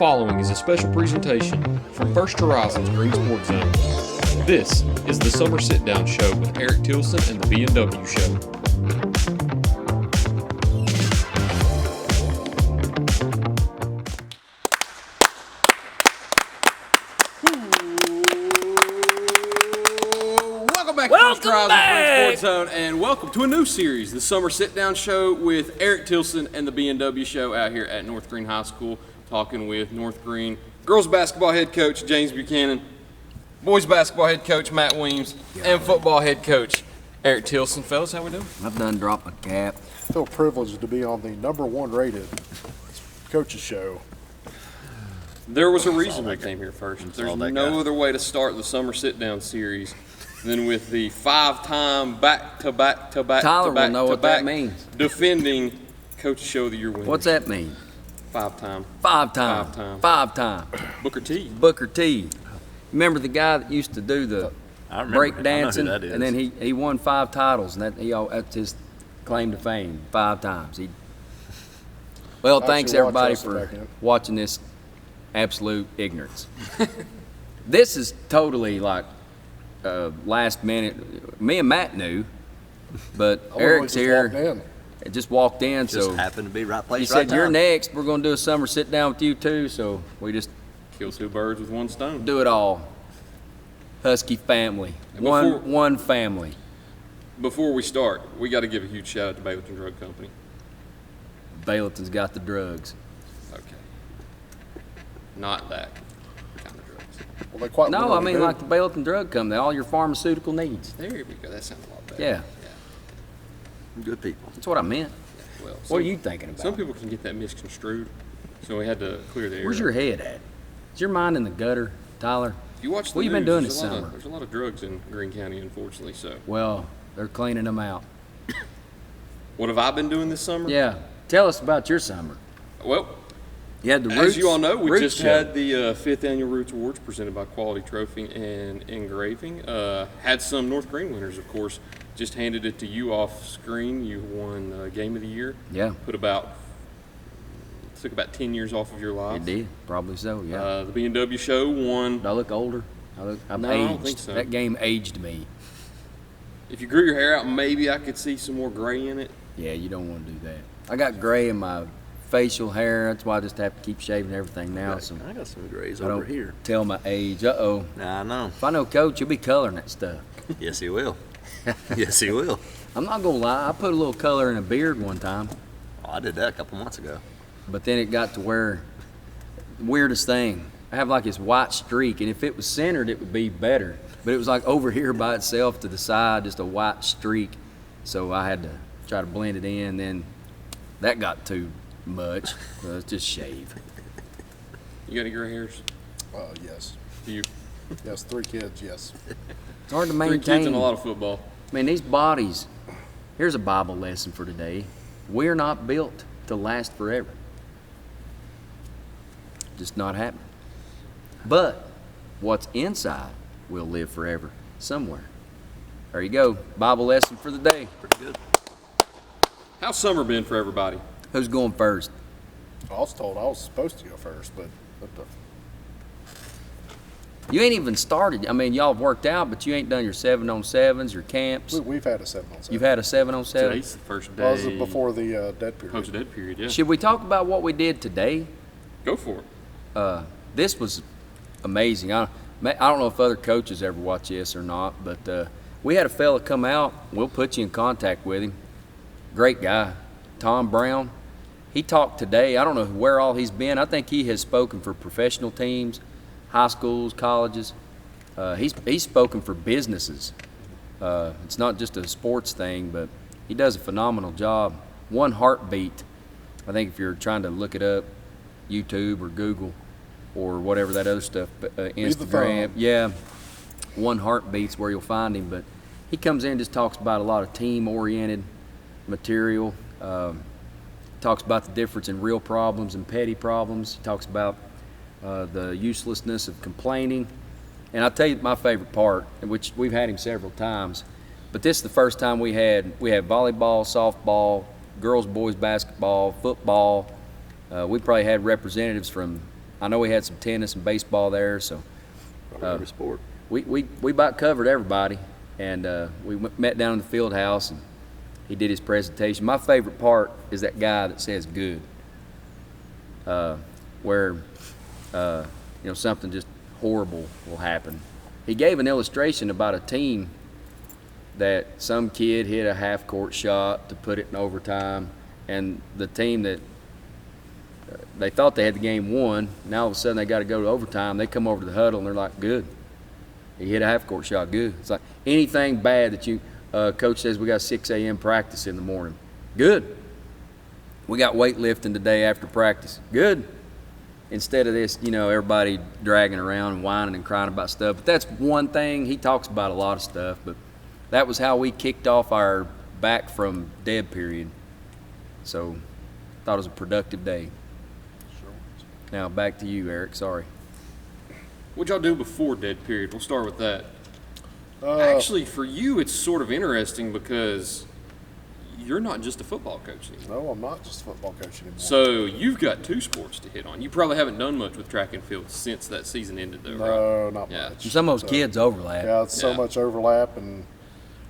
following is a special presentation from First Horizons Green Sports Zone. This is the Summer Sitdown Show with Eric Tilson and the BNW Show. Welcome back! Sports Zone, and welcome to a new series, the Summer Sitdown Show with Eric Tilson and the BNW Show out here at North Greene High School, talking with North Greene girls basketball head coach James Buchanan, boys basketball head coach Matt Weems, and football head coach Eric Tilson. Fellas, how we doing? I've done dropped my cap. I feel privileged to be on the #1 rated coaches show. There was a reason we came here first. There's no other way to start the Summer Sitdown series than with the 5-time back-to-back Tyler will know what that means. Defending Coach Show of the Year winner. What's that mean? Five-time. Booker T. Booker T. Remember the guy that used to do the break dancing, and then he won 5 titles, and that's his claim to fame. 5 times. Well, thanks everybody for watching this absolute ignorance. This is totally like last minute. Me and Matt knew, but Eric's here. It just walked in, just happened to be right place. He said, "You're next. We're going to do a summer sit down with you too." So we just kill 2 birds with 1 stone. Do it all. Husky family, one family. Before we start, we got to give a huge shout out to Bayleton Drug Company. Bayleton's got the drugs. Okay. Not that. Well, no, I mean like the Bayleton Drug Company, all your pharmaceutical needs. There we go. That sounds a lot better. Yeah. Good people. That's what I meant. Yeah, well, what are you thinking about? Some people can get that misconstrued, so we had to clear the air. Where's your head at? Is your mind in the gutter, Tyler? If you watch the what have you been doing this summer? There's a lot of drugs in Greene County, unfortunately. So. Well, they're cleaning them out. What have I been doing this summer? Yeah. Tell us about your summer. Well, you had the as you all know, we just show. had the 5th Annual Roots Awards presented by Quality Trophy and Engraving. Had some North Greene winners, of course. Just handed it to you off screen. You won Game of the Year. Yeah. Took about 10 years off of your life. It did, probably so. Yeah. The BNW Show won. Do I look older? I'm aged. I don't think so. That game aged me. If you grew your hair out, maybe I could see some more gray in it. Yeah, you don't want to do that. I got gray in my facial hair. That's why I just have to keep shaving everything now. So I got some grays I over don't here. Tell my age. Uh-oh. I know. If I know Coach, you'll be coloring that stuff. Yes, he will. Yes, he will. I'm not going to lie. I put a little color in a beard one time. Oh, I did that a couple months ago. But then it got to where, the weirdest thing, I have like this white streak, and if it was centered, it would be better. But it was like over here by itself to the side, just a white streak. So I had to try to blend it in. Then that got too much. Let's just shave. You got any gray hairs? Yes. Do you? Yes, 3 kids, yes. It's hard to maintain. 3 kids and a lot of football. I mean, these bodies, here's a Bible lesson for today. We're not built to last forever. Just not happening. But what's inside will live forever somewhere. There you go. Bible lesson for the day. Pretty good. How's summer been for everybody? Who's going first? I was told I was supposed to go first, but You ain't even started. I mean, y'all have worked out, but you ain't done your 7-on-7s, your camps. we've had a 7-on-7. You've had a 7-on-7? Today's the first day. Well, it was before the dead period. Post-dead period, yeah. Should we talk about what we did today? Go for it. This was amazing. I don't know if other coaches ever watch this or not, but we had a fella come out. We'll put you in contact with him. Great guy, Tom Brown. He talked today. I don't know where all he's been. I think he has spoken for professional teams, high schools, colleges. He's spoken for businesses. It's not just a sports thing, but he does a phenomenal job. One Heartbeat. I think if you're trying to look it up, YouTube or Google or whatever that other stuff, Instagram. Yeah, One Heartbeat's where you'll find him. But he comes in and just talks about a lot of team-oriented material. Talks about the difference in real problems and petty problems. He talks about the uselessness of complaining. And I'll tell you my favorite part, which we've had him several times, but this is the first time we had volleyball, softball, girls, boys basketball, football. We probably had representatives from I know we had some tennis and baseball there, so Every sport. we about covered everybody. And we met down in the field house, and he did his presentation. My favorite part is that guy that says good, where something just horrible will happen. He gave an illustration about a team that some kid hit a half-court shot to put it in overtime, and the team that they thought they had the game won, now all of a sudden they got to go to overtime. They come over to the huddle, and they're like, good. He hit a half-court shot, good. It's like anything bad that coach says we got 6 a.m. practice in the morning, good. We got weightlifting today after practice, good. Instead of this, everybody dragging around and whining and crying about stuff. But that's one thing. He talks about a lot of stuff, but that was how we kicked off our back from dead period. So thought it was a productive day. Now back to you, Eric. Sorry. What'd y'all do before dead period? We'll start with that. Actually, for you, it's sort of interesting because you're not just a football coach anymore. No, I'm not just a football coach anymore. So you've got 2 sports to hit on. You probably haven't done much with track and field since that season ended, though, right? No, not Yeah. much. Some of those kids overlap. Yeah, it's so Yeah. much overlap, and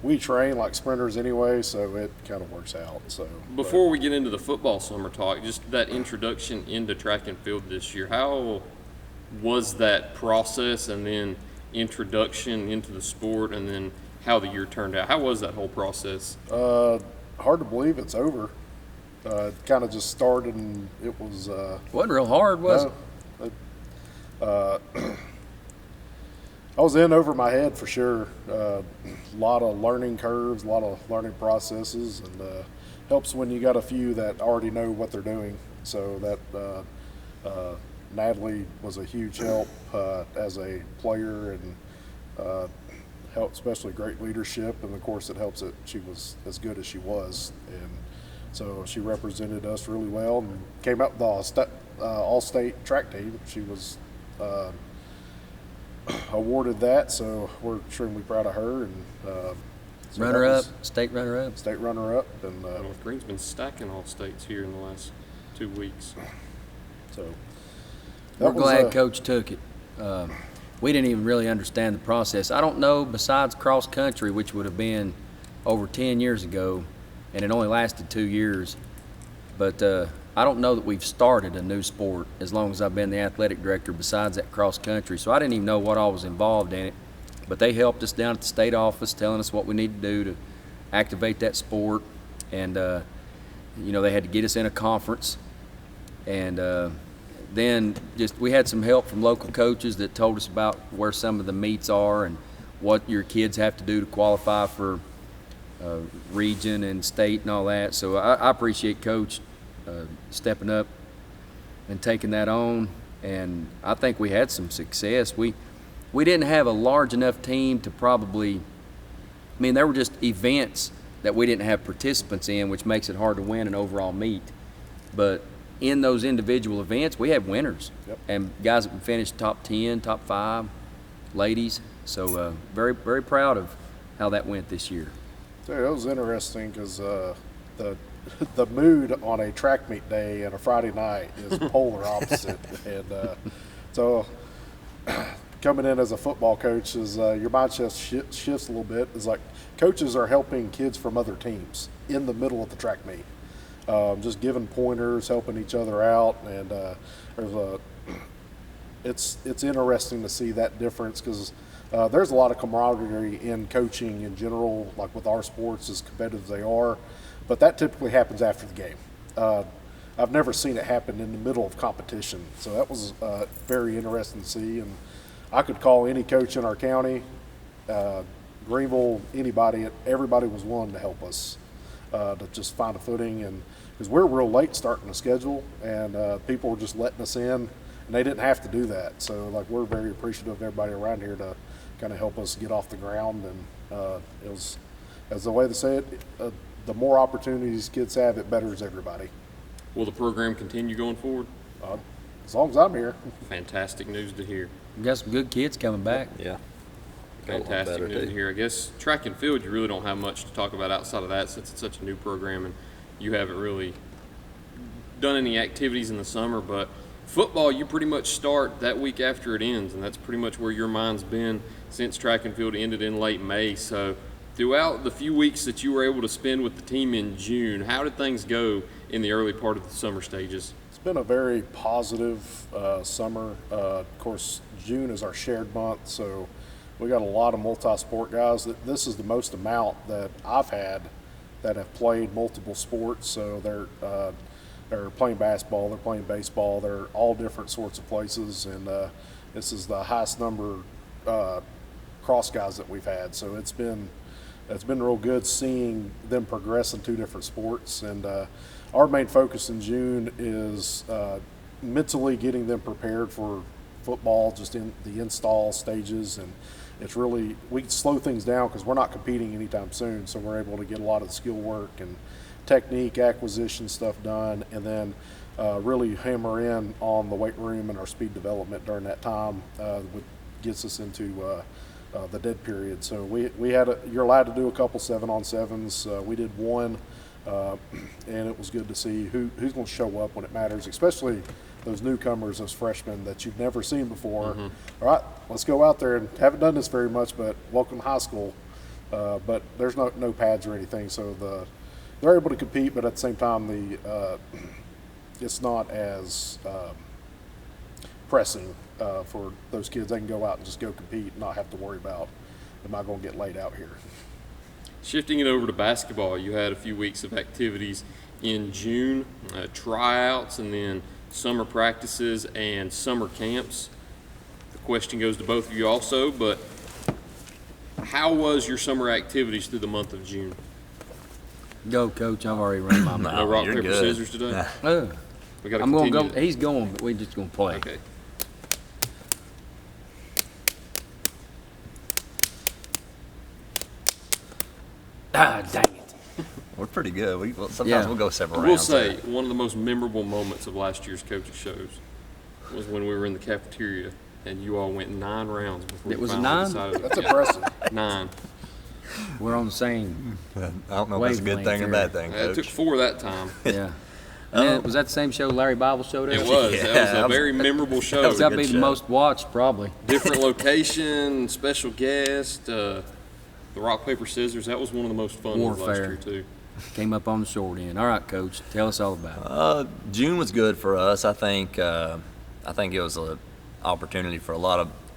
we train like sprinters anyway, so it kind of works out. So Before we get into the football summer talk, just that introduction into track and field this year, how was that process and then introduction into the sport and then how the year turned out? How was that whole process? hard to believe it's over. It kind of just started, and it was. Wasn't real hard, was it? I was in over my head for sure. A lot of learning curves, a lot of learning processes, and helps when you got a few that already know what they're doing. So that Natalie was a huge help as a player, and helped, especially great leadership, and of course it helps that she was as good as she was, and so she represented us really well and came out with the all-state track team. She was awarded that, so we're extremely proud of her. And so Runner-up, state runner-up. state runner-up, and North Greene's been stacking all states here in the last 2 weeks. so We're that was, glad Coach took it. We didn't even really understand the process. I don't know, besides cross country, which would have been over 10 years ago, and it only lasted 2 years, but I don't know that we've started a new sport as long as I've been the athletic director besides that cross country. So I didn't even know what all was involved in it, but they helped us down at the state office telling us what we need to do to activate that sport, and they had to get us in a conference, and then we had some help from local coaches that told us about where some of the meets are and what your kids have to do to qualify for region and state and all that. So I appreciate Coach stepping up and taking that on, and I think we had some success. We didn't have a large enough team to probably, there were just events that we didn't have participants in, which makes it hard to win an overall meet. But in those individual events, we had winners. Yep. And guys that finished top 10, top 5, ladies. So very, very proud of how that went this year. So it was interesting because the mood on a track meet day and a Friday night is polar opposite, and so coming in as a football coach is your mind shifts a little bit. It's like coaches are helping kids from other teams in the middle of the track meet, just giving pointers, helping each other out, and it's interesting to see that difference because there's a lot of camaraderie in coaching in general, like with our sports, as competitive as they are, but that typically happens after the game. I've never seen it happen in the middle of competition, so that was very interesting to see. And I could call any coach in our county, Greenville, anybody, everybody was willing to help us to just find a footing, and because we're real late starting the schedule, and people were just letting us in, and they didn't have to do that. So like we're very appreciative of everybody around here to kind of help us get off the ground, and it was, as the way they say it, the more opportunities kids have, it betters everybody. Will the program continue going forward? As long as I'm here. Fantastic news to hear. We got some good kids coming back. Yeah. Got a lot Fantastic better, news to too. hear. I guess track and field, you really don't have much to talk about outside of that since it's such a new program and you haven't really done any activities in the summer. But football, you pretty much start that week after it ends, and that's pretty much where your mind's been since track and field ended in late May. So throughout the few weeks that you were able to spend with the team in June, how did things go in the early part of the summer stages? It's been a very positive summer. Of course, June is our shared month, so we got a lot of multi-sport guys. This is the most amount that I've had that have played multiple sports. So they're playing basketball, they're playing baseball, they're all different sorts of places, and this is the highest number cross guys that we've had. So it's been real good seeing them progress in two different sports. And our main focus in June is mentally getting them prepared for football, just in the install stages. And it's really, we slow things down because we're not competing anytime soon, so we're able to get a lot of the skill work and technique acquisition stuff done, and then really hammer in on the weight room and our speed development during that time, which gets us into the dead period. So you're allowed to do a couple 7-on-7s. We did one, and it was good to see who's going to show up when it matters, especially those newcomers, those freshmen that you've never seen before. All right, let's go out there, and haven't done this very much, but welcome to high school. But there's no pads or anything, so they're able to compete, but at the same time, it's not as pressing for those kids. They can go out and just go compete and not have to worry about, am I going to get laid out here? Shifting it over to basketball, you had a few weeks of activities in June, tryouts, and then summer practices and summer camps. The question goes to both of you also, but how was your summer activities through the month of June? Go, Coach. I've already run my mouth. No rock, you're paper, good. scissors today? We got to I'm continue. going to go. He's going, but we're just going to play. Okay. Ah, dang it. We're pretty good. Sometimes Yeah. we'll go several I will rounds. say, one of the most memorable moments of last year's coaches' shows was when we were in the cafeteria and you all went 9 rounds before It you was finally 9? decided. That's Yeah, impressive. 9. We're on the same. I don't know if that's a good thing or a bad thing, It took Coach. 4 that time. Yeah. And then, was that the same show Larry Bible showed us? It was. Yeah, That that was a was- very memorable show. was a That'd be good the show. most watched, probably. Different location, special guest, the rock, paper, scissors. That was one of the most fun ones last Warfare. year, too. Came up on the short end. All right, Coach. Tell us all about it. June was good for us. I think it was an opportunity for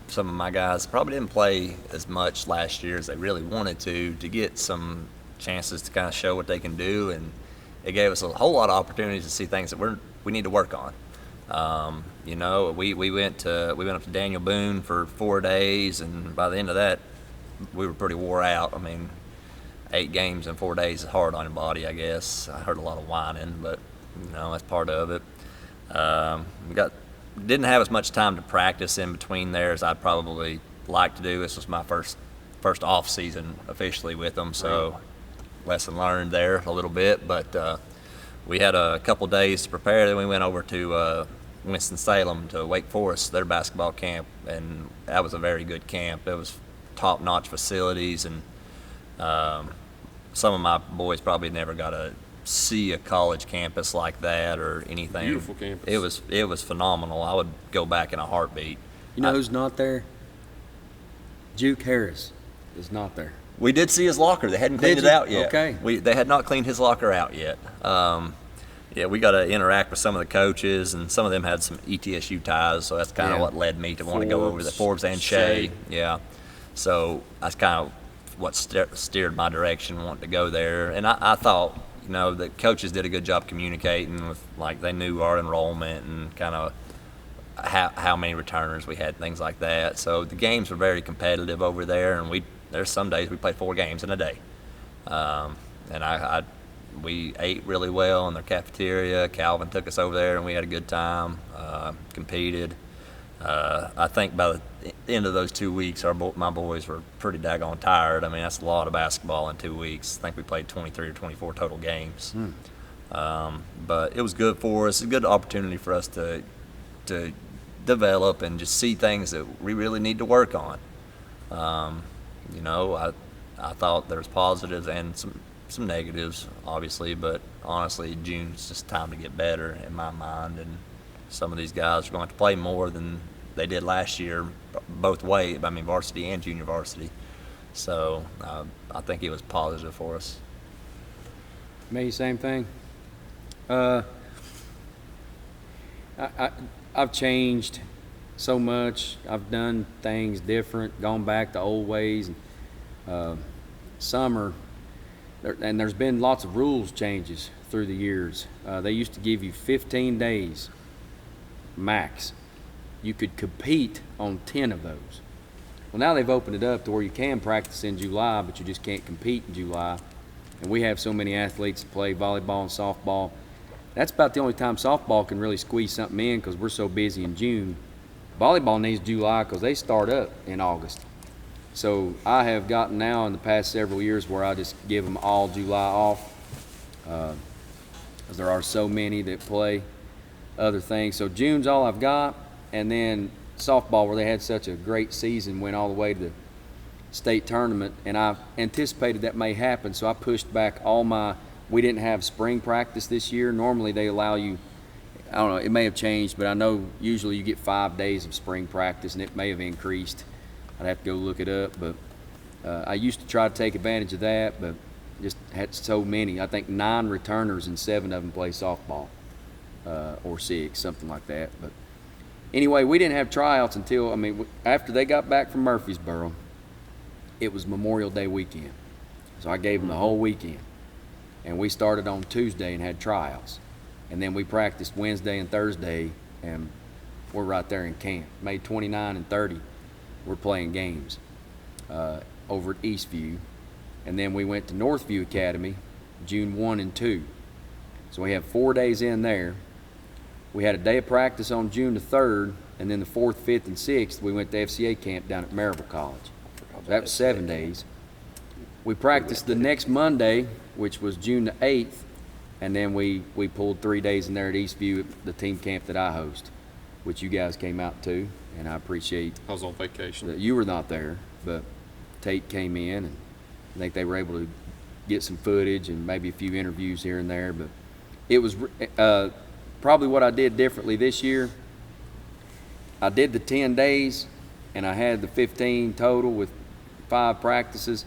some of my guys. Probably didn't play as much last year as they really wanted to get some chances to kind of show what they can do, and it gave us a whole lot of opportunities to see things that we need to work on. We went up to Daniel Boone for 4 days, and by the end of that, we were pretty wore out. I mean, 8 games in 4 days is hard on your body, I guess. I heard a lot of whining, but that's part of it. Didn't have as much time to practice in between there as I'd probably like to do. This was my first off season officially with them, so lesson learned there a little bit. But we had a couple days to prepare. Then we went over to Winston-Salem to Wake Forest, their basketball camp, and that was a very good camp. It was top-notch facilities, and some of my boys probably never got to see a college campus like that or anything. Beautiful campus. It was phenomenal. I would go back in a heartbeat. You know who's not there? Juke Harris is not there. We did see his locker. They hadn't cleaned Did it you? out yet. Okay. They had not cleaned his locker out yet. We got to interact with some of the coaches, and some of them had some ETSU ties, so that's kind of Yeah. what led me to want to go over the Forbes and Shea. Shea. Yeah. So that's kind of what steered my direction, wanting to go there. And I thought, the coaches did a good job communicating with, like, they knew our enrollment and kind of how many returners we had, things like that. So the games were very competitive over there, and there's some days we played 4 games in a day. And we ate really well in their cafeteria. Calvin took us over there, and we had a good time, competed. I think by the end of those 2 weeks, my boys were pretty daggone tired. I mean, that's a lot of basketball in 2 weeks. I think we played 23 or 24 total games. But it was good for us. It's a good opportunity for us to develop and just see things that we really need to work on. I thought there was positives and some negatives, obviously, but honestly, June's just time to get better in my mind and some of these guys are going to play more than they did last year, both ways. I mean, varsity and junior varsity. So I think it was positive for us. Me, same thing. I've changed so much. I've done things different, gone back to old ways. Summer, and there's been lots of rules changes through the years. They used to give you 15 days max. You could compete on 10 of those. Well, now they've opened it up to where you can practice in July, but you just can't compete in July. And we have so many athletes that play volleyball and softball. That's about the only time softball can really squeeze something in because we're so busy in June. Volleyball needs July because they start up in August. So I have gotten now in the past several years where I just give them all July off because there are so many that play other things. So June's all I've got, and then softball, where they had such a great season, went all the way to the state tournament, and I anticipated that may happen, so I pushed back we didn't have spring practice this year. Normally they allow you, I don't know, it may have changed, but I know usually you get 5 days of spring practice, and it may have increased. I'd have to go look it up, but I used to try to take advantage of that, but just had so many. I think 9 returners and 7 of them play softball, or 6, something like that. But anyway, we didn't have tryouts until, after they got back from Murfreesboro. It was Memorial Day weekend. So I gave them the whole weekend. And we started on Tuesday and had tryouts. And then we practiced Wednesday and Thursday, and we're right there in camp. May 29 and 30, we're playing games over at Eastview. And then we went to Northview Academy June 1 and 2. So we have 4 days in there. We had a day of practice on June the 3rd, and then the 4th, 5th, and 6th, we went to FCA camp down at Maryville College. So that was 7 days. We practiced the next Monday, which was June the 8th, and then we pulled 3 days in there at Eastview at the team camp that I host, which you guys came out to, and I appreciate. I was on vacation. That you were not there, but Tate came in, and I think they were able to get some footage and maybe a few interviews here and there. But it was probably what I did differently this year. I did the 10 days, and I had the 15 total with 5 practices,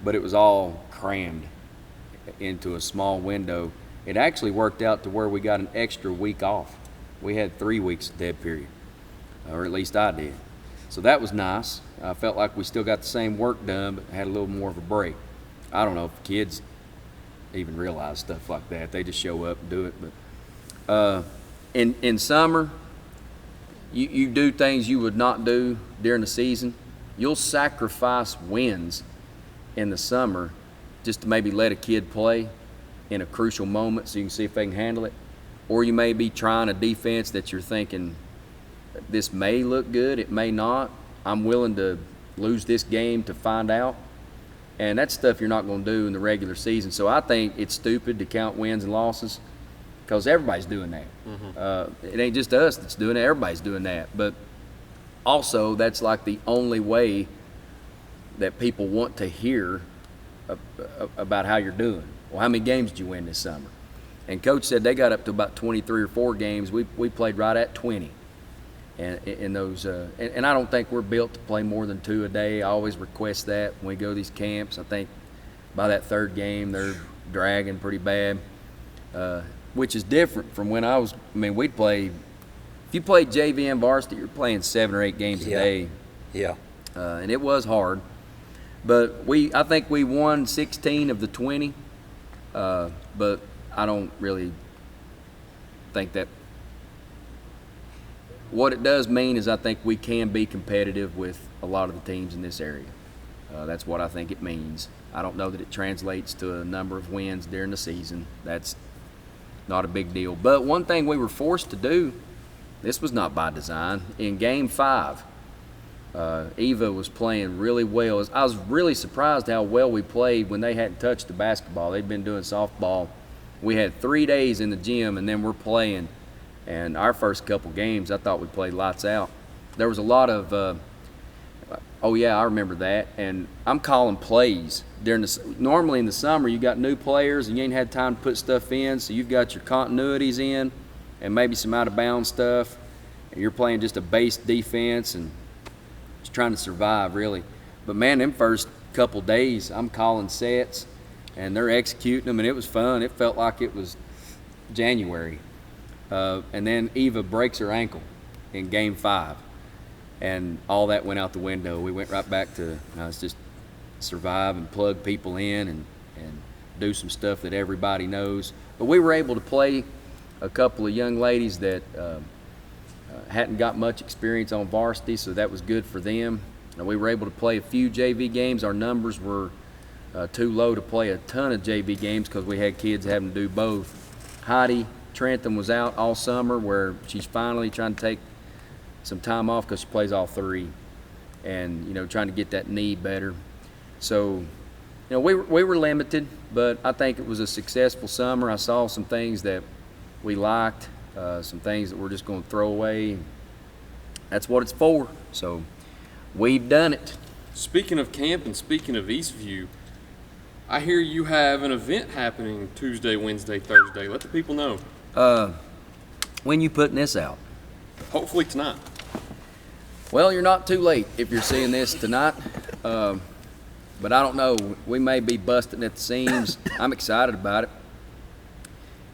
but it was all crammed into a small window. It actually worked out to where we got an extra week off. We had 3 weeks dead period, or at least I did. So that was nice. I felt like we still got the same work done, but had a little more of a break. I don't know if kids even realize stuff like that. They just show up and do it. But in summer, you do things you would not do during the season. You'll sacrifice wins in the summer just to maybe let a kid play in a crucial moment so you can see if they can handle it. Or you may be trying a defense that you're thinking, this may look good, it may not. I'm willing to lose this game to find out. And that's stuff you're not going to do in the regular season. So I think it's stupid to count wins and losses because everybody's doing that. Mm-hmm. It ain't just us that's doing it. Everybody's doing that. But also, that's like the only way that people want to hear about how you're doing. Well, how many games did you win this summer? And Coach said they got up to about 23 or 4 games. We played right at 20. And in those, and I don't think we're built to play more than 2 a day. I always request that when we go to these camps. I think by that 3rd game, they're dragging pretty bad, which is different from when we'd play. If you played JV and varsity, you're playing 7 or 8 games a day. Yeah. And it was hard. But I think we won 16 of the 20, but I don't really think that. What it does mean is I think we can be competitive with a lot of the teams in this area. That's what I think it means. I don't know that it translates to a number of wins during the season. That's not a big deal. But one thing we were forced to do, this was not by design, in Game 5, Eva was playing really well. I was really surprised how well we played when they hadn't touched the basketball. They'd been doing softball. We had 3 days in the gym, and then we're playing. And our first couple games, I thought we played lights out. There was a lot of, I remember that. And I'm calling plays normally in the summer, you got new players and you ain't had time to put stuff in, so you've got your continuities in. and maybe some out of bounds stuff, and you're playing just a base defense and just trying to survive, really. But man, them first couple days, I'm calling sets, and they're executing them, and it was fun. It felt like it was January. And then Eva breaks her ankle in game 5, and all that went out the window. We went right back to it's just survive and plug people in and do some stuff that everybody knows. But we were able to play a couple of young ladies that hadn't got much experience on varsity, so that was good for them. And we were able to play a few JV games. Our numbers were too low to play a ton of JV games because we had kids having to do both. Heidi Trentham was out all summer, where she's finally trying to take some time off because she plays all 3, and trying to get that knee better. So we were limited, but I think it was a successful summer. I saw some things that we liked, some things that we're just going to throw away. That's what it's for. So we've done it. Speaking of camp and speaking of Eastview, I hear you have an event happening Tuesday, Wednesday, Thursday. Let the people know. When you putting this out? Hopefully tonight. Well, you're not too late if you're seeing this tonight. But I don't know. We may be busting at the seams. I'm excited about it.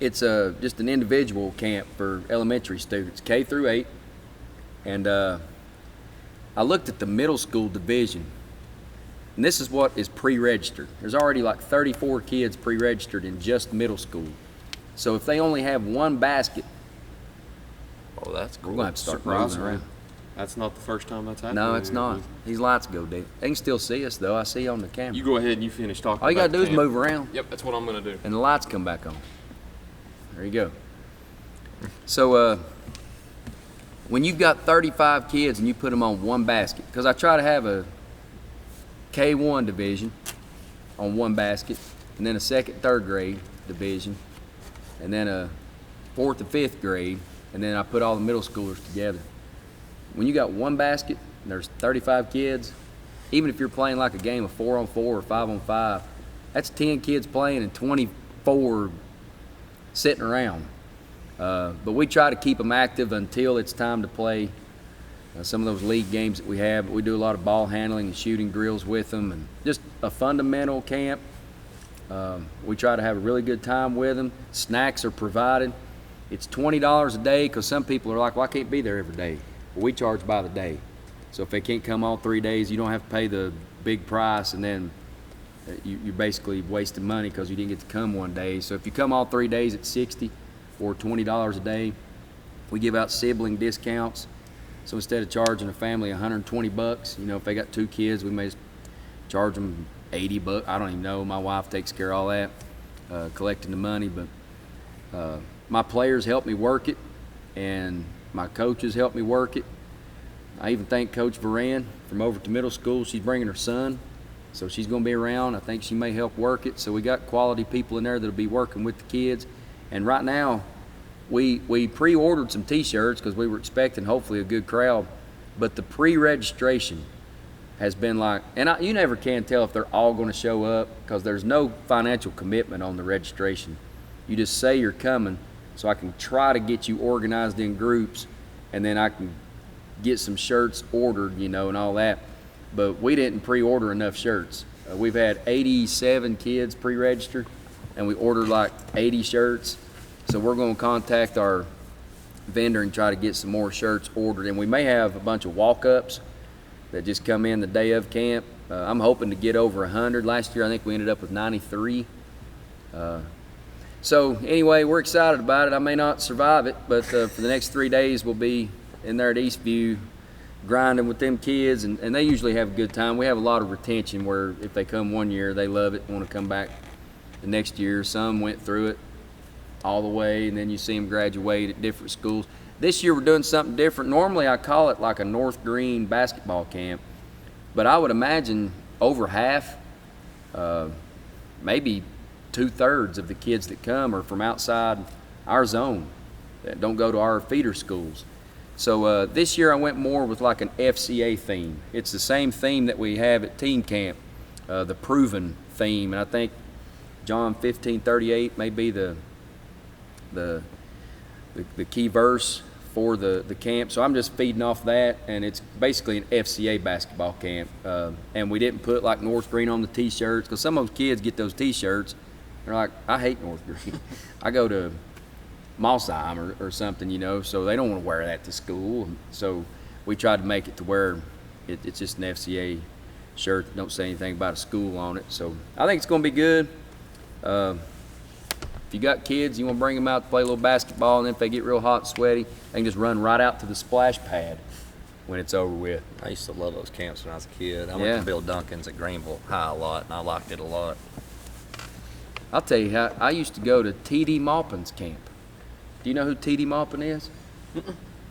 It's just an individual camp for elementary students, K through 8. And I looked at the middle school division, and this is what is pre-registered. There's already like 34 kids pre-registered in just middle school. So if they only have one basket, That's cool. we're going to have to start Surprising. moving around. That's not the first time that's happened. No, it's not. These lights go deep. They can still see us, though. I see you on the camera. You go ahead and you finish talking. All you got to about do is camp. move around, Yep, that's what I'm going to do. and the lights come back on. There you go. So when you've got 35 kids and you put them on one basket, because I try to have a K1 division on one basket, and then a second, third grade division, and then a fourth and fifth grade, and then I put all the middle schoolers together. When you got one basket and there's 35 kids, even if you're playing like a game of 4-on-4 or 5-on-5, that's 10 kids playing and 24 sitting around. But we try to keep them active until it's time to play some of those league games that we have. But we do a lot of ball handling and shooting drills with them, and just a fundamental camp. We try to have a really good time with them. Snacks are provided. It's $20 a day, because some people are like, well, I can't be there every day. Well, we charge by the day. So if they can't come all 3 days, you don't have to pay the big price, and then you're basically wasting money because you didn't get to come one day. So if you come all 3 days, it's $60 or $20 a day. We give out sibling discounts. So instead of charging a family $120, if they got 2 kids, we may just charge them $80. I don't even know. My wife takes care of all that, collecting the money. But my players help me work it, and my coaches help me work it. I even thank Coach Varan from over to middle school. She's bringing her son, so she's going to be around. I think she may help work it. So we got quality people in there that'll be working with the kids. And right now, we pre-ordered some T-shirts because we were expecting hopefully a good crowd. But the pre-registration has been like, and you never can tell if they're all going to show up because there's no financial commitment on the registration. You just say you're coming, so I can try to get you organized in groups, and then I can get some shirts ordered, and all that. But we didn't pre-order enough shirts. We've had 87 kids pre-register, and we ordered like 80 shirts. So we're going to contact our vendor and try to get some more shirts ordered. And we may have a bunch of walk-ups that just come in the day of camp. I'm hoping to get over 100. Last year, I think we ended up with 93. So anyway, we're excited about it. I may not survive it, but for the next 3 days, we'll be in there at Eastview grinding with them kids, and they usually have a good time. We have a lot of retention where if they come one year, they love it, want to come back the next year. Some went through it all the way, and then you see them graduate at different schools. This year we're doing something different. Normally I call it like a North Greene basketball camp, but I would imagine over half, maybe 2/3 of the kids that come are from outside our zone that don't go to our feeder schools. So this year I went more with like an FCA theme. It's the same theme that we have at teen camp, the proven theme, and I think John 15:38 may be the the key verse for the camp. So I'm just feeding off that, and it's basically an FCA basketball camp. And we didn't put like North Greene on the T-shirts, because some of those kids get those T-shirts. They're like, I hate North Greene. I go to Mossheim or something, you know, so they don't want to wear that to school. So we tried to make it to where it's just an FCA shirt that don't say anything about a school on it. So I think it's going to be good. If you got kids, you want to bring them out to play a little basketball, and then if they get real hot and sweaty, they can just run right out to the splash pad when it's over with. I used to love those camps when I was a kid. I went to Bill Duncan's at Greenville High a lot, and I liked it a lot. I'll tell you how, I used to go to T.D. Maupin's camp. Do you know who T.D. Maupin is?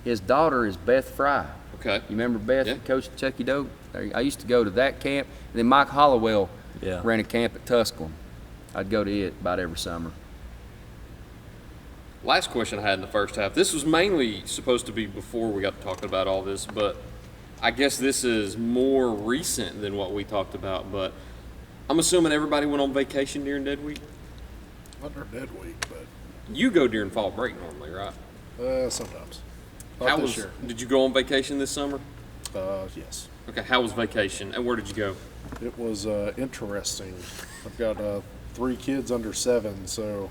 His daughter is Beth Fry. Okay. You remember Beth, Yeah. Coach Chucky Doe? I used to go to that camp. And then Mike Hollowell Yeah. ran a camp at Tusculum. I'd go to it about every summer. Last question I had in the first half. This was mainly supposed to be before we got to talking about all this, but I guess this is more recent than what we talked about. But I'm assuming everybody went on vacation during Dead Week. Under dead week, but You go during fall break normally, right? sometimes. How Not was? this year. Did you go on vacation this summer? Yes. Okay. How was vacation, and where did you go? It was interesting. I've got 3 kids under 7, so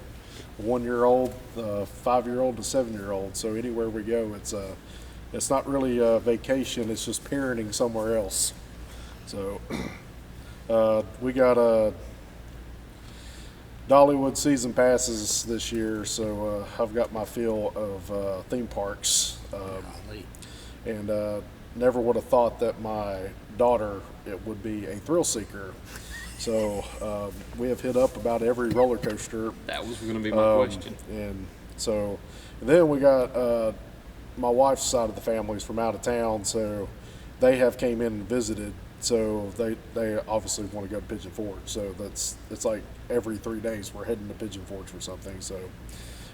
a 1-year-old, 5-year-old, and 7-year-old. So anywhere we go, it's not really a vacation. It's just parenting somewhere else. So we got Dollywood season passes this year, so I've got my fill of theme parks. And never would have thought that my daughter would be a thrill seeker. So we have hit up about every roller coaster. That was going to be my question. And so and then we got my wife's side of the family's from out of town, so they have came in and visited. So they obviously want to go to Pigeon Forge. So it's like every 3 days we're heading to Pigeon Forge for something. So,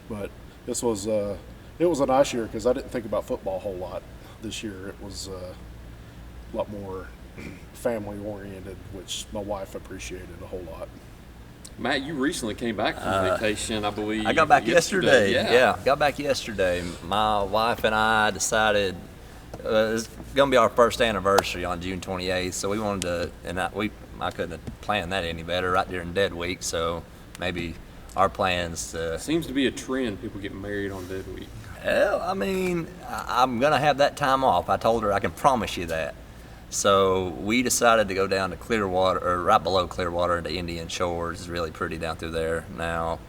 but this was it was a nice year because I didn't think about football a whole lot this year. It was a lot more family oriented, which my wife appreciated a whole lot. Matt, you recently came back from vacation, I believe. I got back yesterday. Yeah. Got back yesterday. My wife and I decided it's going to be our first anniversary on June 28th, so we wanted to, and I couldn't have planned that any better right during Dead Week, so maybe our plans to... Seems to be a trend, people get married on Dead Week. Well, I mean, I'm going to have that time off. I told her I can promise you that. So we decided to go down to Clearwater, or right below Clearwater into Indian Shores. It's really pretty down through there. Now,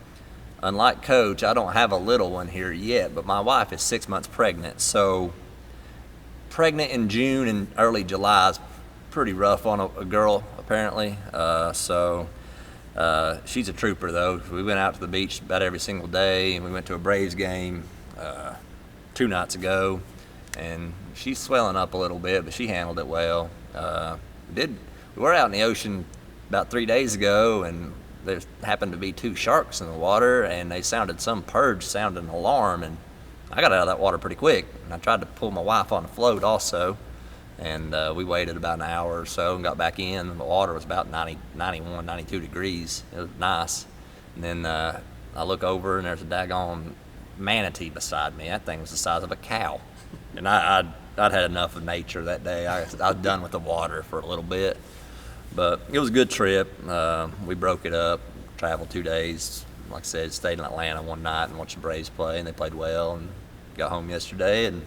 unlike Coach, I don't have a little one here yet, but my wife is 6 months pregnant. So pregnant in June and early July is pretty rough on a girl, apparently. She's a trooper, though. We went out to the beach about every single day, and we went to a Braves game 2 nights ago. And she's swelling up a little bit, but she handled it well. We were out in the ocean about 3 days ago, and there happened to be 2 sharks in the water, and they sounded some purge sounded an alarm, and I got out of that water pretty quick. And I tried to pull my wife on the float also, and we waited about an hour or so and got back in, and the water was about 91, 92 degrees. It was nice. And then I look over, and there's a daggone manatee beside me. That thing was the size of a cow. And I'd had enough of nature that day. I was done with the water for a little bit. But it was a good trip. We broke it up, traveled 2 days. Like I said, stayed in Atlanta one night and watched the Braves play, and they played well. And got home yesterday, and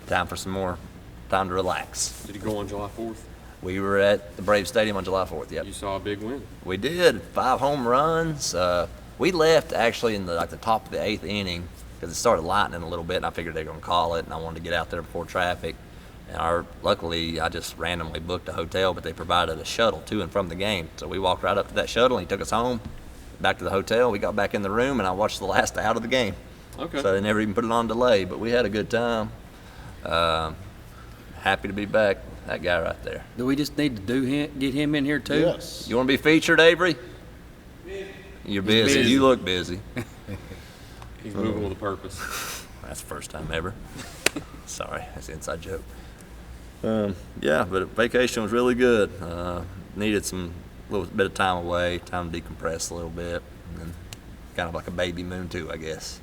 time to relax. Did you go on July 4th? We were at the Braves Stadium on July 4th, yep. You saw a big win. We did, 5 home runs. We left actually in the top of the 8th inning, because it started lightning a little bit, and I figured they were going to call it, and I wanted to get out there before traffic. And luckily, I just randomly booked a hotel, but they provided a shuttle to and from the game. So we walked right up to that shuttle, and he took us home, back to the hotel. We got back in the room, and I watched the last out of the game. Okay. So they never even put it on delay, but we had a good time. Happy to be back. That guy right there. Do we just need to get him in here too? Yes. You want to be featured, Avery? You're busy. You look busy. He's moving with a purpose. That's the first time ever. Sorry, that's an inside joke. Yeah, but vacation was really good. Needed some little bit of time away, time to decompress a little bit, and then kind of like a baby moon too, I guess.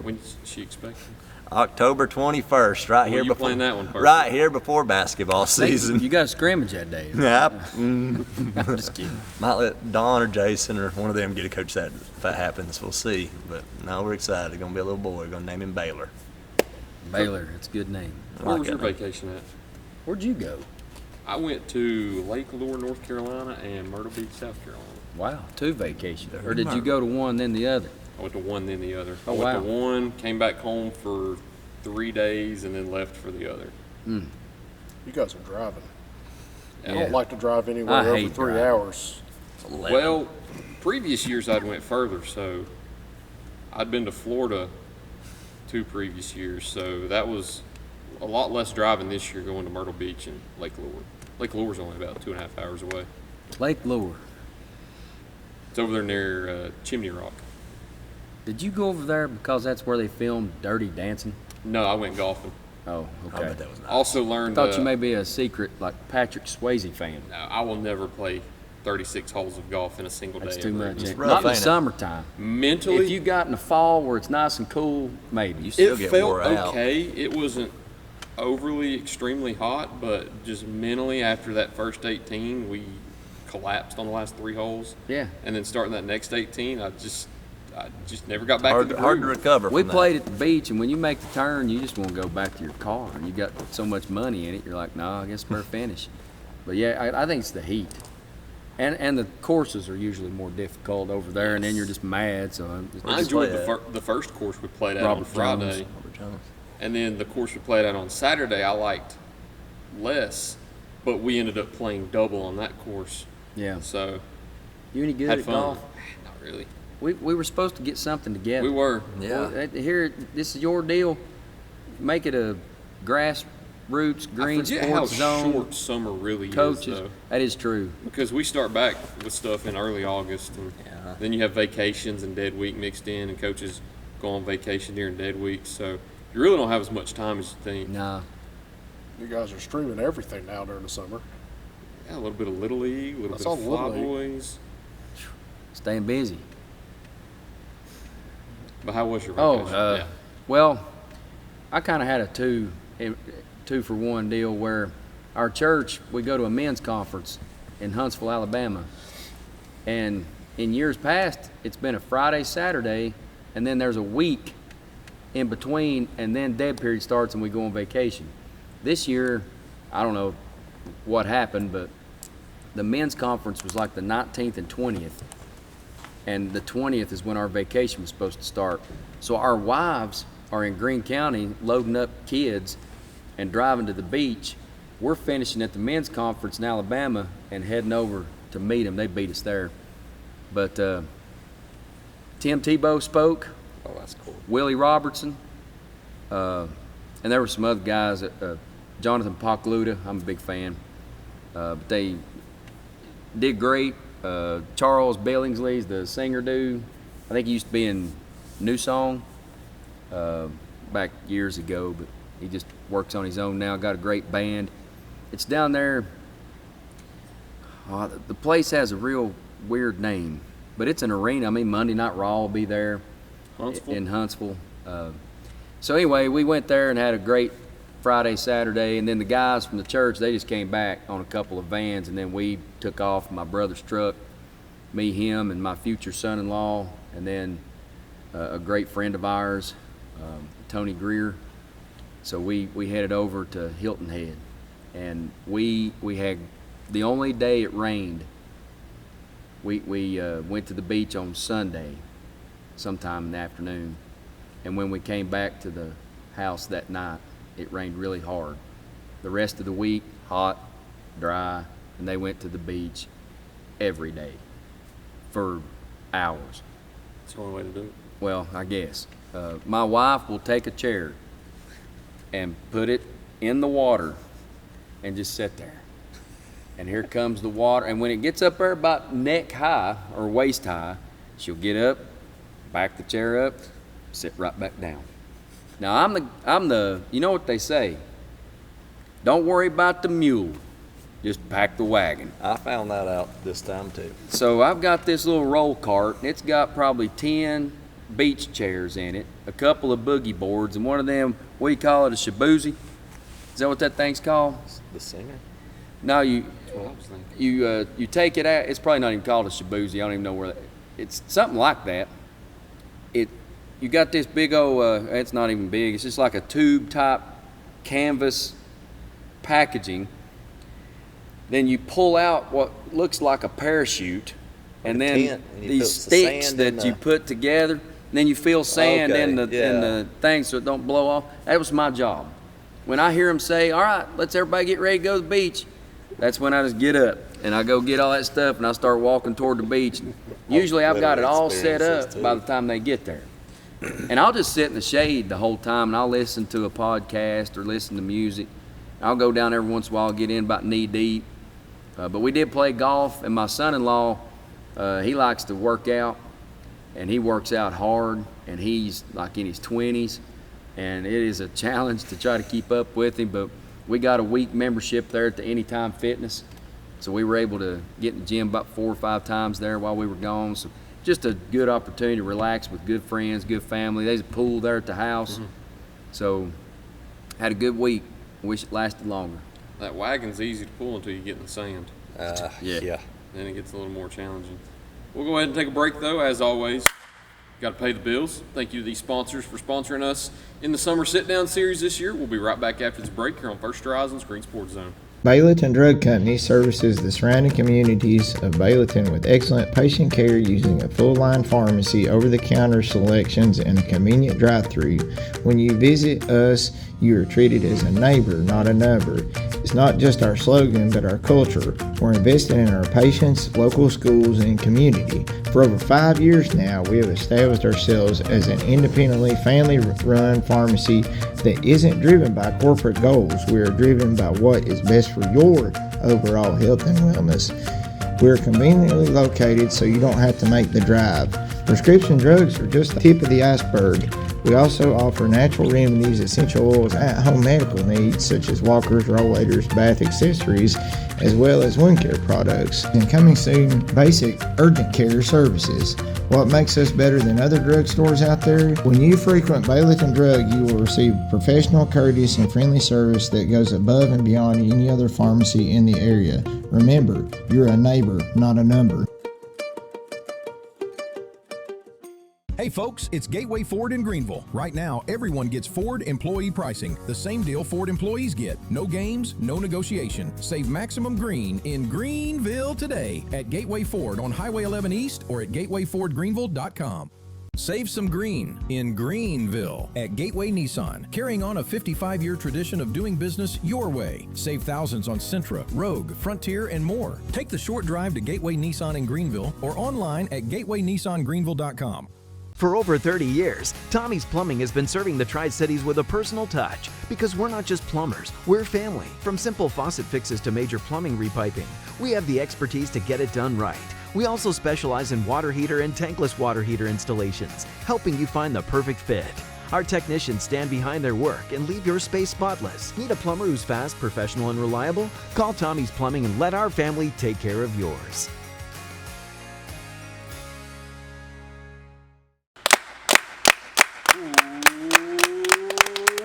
When's she expecting? October 21st, right Well, here you before playing that one first. right here before basketball Hey, season. You got a scrimmage that day. Yep. I'm just kidding. Might let Don or Jason or one of them get a coach that if that happens. We'll see. But no, we're excited. Gonna be a little boy. We're gonna name him Baylor. Baylor, it's a good name. Where like was your that name. vacation at? Where'd you go? I went to Lake Lure, North Carolina, and Myrtle Beach, South Carolina. Wow, 2 vacations. Or did you go to one then the other? I went to one, then the other. Oh, I went to wow. one, came back home for 3 days, and then left for the other. You guys are driving. I Yeah. don't like to drive I anywhere over hate 3 driving. hours. 11. Well, previous years I'd went further, so I'd been to Florida 2 previous years, so that was a lot less driving this year going to Myrtle Beach and Lake Lure. Lake Lure's only about 2.5 hours away. Lake Lure. It's over there near Chimney Rock. Did you go over there because that's where they filmed Dirty Dancing? No, I went golfing. Oh, I okay. bet that was nice. Also I learned. thought you may be a secret, like, Patrick Swayze fan. No, I will never play 36 holes of golf in a single That's day. too ever much. again. ain't it? rough, Not in the ain't it? summertime. Mentally, If you got in the fall where it's nice and cool, maybe. You still it get felt wore out. okay. It wasn't overly extremely hot, but just mentally after that first 18, we collapsed on the last 3 holes. Yeah. And then starting that next 18, I just never got back Hard, to the hard to groove. recover We from that. played at the beach, and when you make the turn, you just want to go back to your car, and you got so much money in it, you're like, nah, I guess better finish. But yeah, I think it's the heat. And the courses are usually more difficult over there, and then you're just mad. So I just enjoyed play the first course we played at Robert on Friday. Jones. Robert Jones. And then the course we played out on Saturday, I liked less, but we ended up playing double on that course. yeah. So You any good had at fun. golf? Not really. We were supposed to get something together. We were. Yeah. Well, here, this is your deal. Make it a grassroots green I forget how sports zone. short summer really Coaches, is, though. that is true. Because we start back with stuff in early August, and Yeah. then you have vacations and dead week mixed in, and coaches go on vacation during dead weeks. So you really don't have as much time as you think. Nah, You guys are streaming everything now during the summer. Yeah, a little bit of Little League, a little That's bit of all Fly Little Boys. staying busy. But how was your Oh, vacation? well, I kind of had a two for one deal where our church, we go to a men's conference in Huntsville, Alabama. And in years past, it's been a Friday, Saturday, and then there's a week in between, and then dead period starts and we go on vacation. This year, I don't know what happened, but the men's conference was like the 19th and 20th. And the 20th is when our vacation was supposed to start. So our wives are in Greene County loading up kids and driving to the beach. We're finishing at the men's conference in Alabama and heading over to meet them. They beat us there. But Tim Tebow spoke, Oh, that's cool. Willie Robertson, and there were some other guys, Jonathan Pocluda, I'm a big fan. But they did great. Charles Billingsley's the singer dude. I think he used to be in New Song back years ago, but he just works on his own now. Got a great band. It's down there. The place has a real weird name, but it's an arena. I mean, Monday Night Raw will be there Huntsville? in Huntsville. So anyway, we went there and had a great Friday, Saturday, and then the guys from the church, they just came back on a couple of vans, and then we took off in my brother's truck, me, him, and my future son-in-law, and then a great friend of ours, Tony Greer. So we headed over to Hilton Head, and we had the only day it rained. We went to the beach on Sunday, sometime in the afternoon, and when we came back to the house that night, it rained really hard. The rest of the week, hot, dry, and they went to the beach every day for hours. That's the only way to do it. Well, I guess. My wife will take a chair and put it in the water and just sit there. And here comes the water. And when it gets up there about neck high or waist high, she'll get up, back the chair up, sit right back down. Now I'm the you know what they say, don't worry about the mule, just pack the wagon. I found that out this time too. So I've got this little roll cart, and it's got probably 10 beach chairs in it, a couple of boogie boards, and one of them, what do you call it, a shabuzi? Is that what that thing's called? The singer? No, you That's what I was thinking. you take it out. It's probably not even called a shabuzi. I don't even know where. It's something like that. You got this big old. It's not even big. It's just like a tube type canvas packaging. Then you pull out what looks like a parachute, and then tent, and you these put the sticks sand in that you the- put together. And then you fill sand Okay, in the thing so it don't blow off. That was my job. When I hear them say, "All right, let's everybody get ready to go to the beach," that's when I just get up and I go get all that stuff and I start walking toward the beach. Usually I've got it all set up by the time they get there. And I'll just sit in the shade the whole time and I'll listen to a podcast or listen to music. I'll go down every once in a while, get in about knee deep. But we did play golf, and my son-in-law, he likes to work out, and he works out hard, and he's like in his 20s, and it is a challenge to try to keep up with him. But we got a week membership there at the Anytime Fitness, so we were able to get in the gym about 4 or 5 times there while we were gone. So just a good opportunity to relax with good friends, good family. There's a pool there at the house. So had a good week. Wish it lasted longer. That wagon's easy to pull until you get in the sand. Yeah. Then it gets a little more challenging. We'll go ahead and take a break, though, as always. Got to pay the bills. Thank you to these sponsors for sponsoring us in the Summer Sit-Down series this year. We'll be right back after this break here on First Horizons Green Sports Zone. Bayleton Drug Company services the surrounding communities of Bayleton with excellent patient care using a full-line pharmacy, over-the-counter selections, and a convenient drive-thru. When you visit us, you are treated as a neighbor, not a number. It's not just our slogan, but our culture. We're investing in our patients, local schools, and community. For over 5 years now, we have established ourselves as an independently family-run pharmacy that isn't driven by corporate goals. We are driven by what is best for your overall health and wellness. We're conveniently located so you don't have to make the drive. Prescription drugs are just the tip of the iceberg. We also offer natural remedies, essential oils, at-home medical needs such as walkers, rollators, bath accessories, as well as wound care products. And coming soon, basic urgent care services. What makes us better than other drugstores out there? When you frequent Bayleton Drug, you will receive professional, courteous, and friendly service that goes above and beyond any other pharmacy in the area. Remember, you're a neighbor, not a number. Hey folks, it's Gateway Ford in Greenville. Right now, everyone gets Ford employee pricing. The same deal Ford employees get. No games, no negotiation. Save maximum green in Greenville today at Gateway Ford on Highway 11 East or at gatewayfordgreenville.com. Save some green in Greenville at Gateway Nissan, carrying on a 55-year tradition of doing business your way. Save thousands on Sentra, Rogue, Frontier, and more. Take the short drive to Gateway Nissan in Greenville or online at gatewaynissangreenville.com. For over 30 years, Tommy's Plumbing has been serving the Tri-Cities with a personal touch because we're not just plumbers, we're family. From simple faucet fixes to major plumbing repiping, we have the expertise to get it done right. We also specialize in water heater and tankless water heater installations, helping you find the perfect fit. Our technicians stand behind their work and leave your space spotless. Need a plumber who's fast, professional, and reliable? Call Tommy's Plumbing and let our family take care of yours.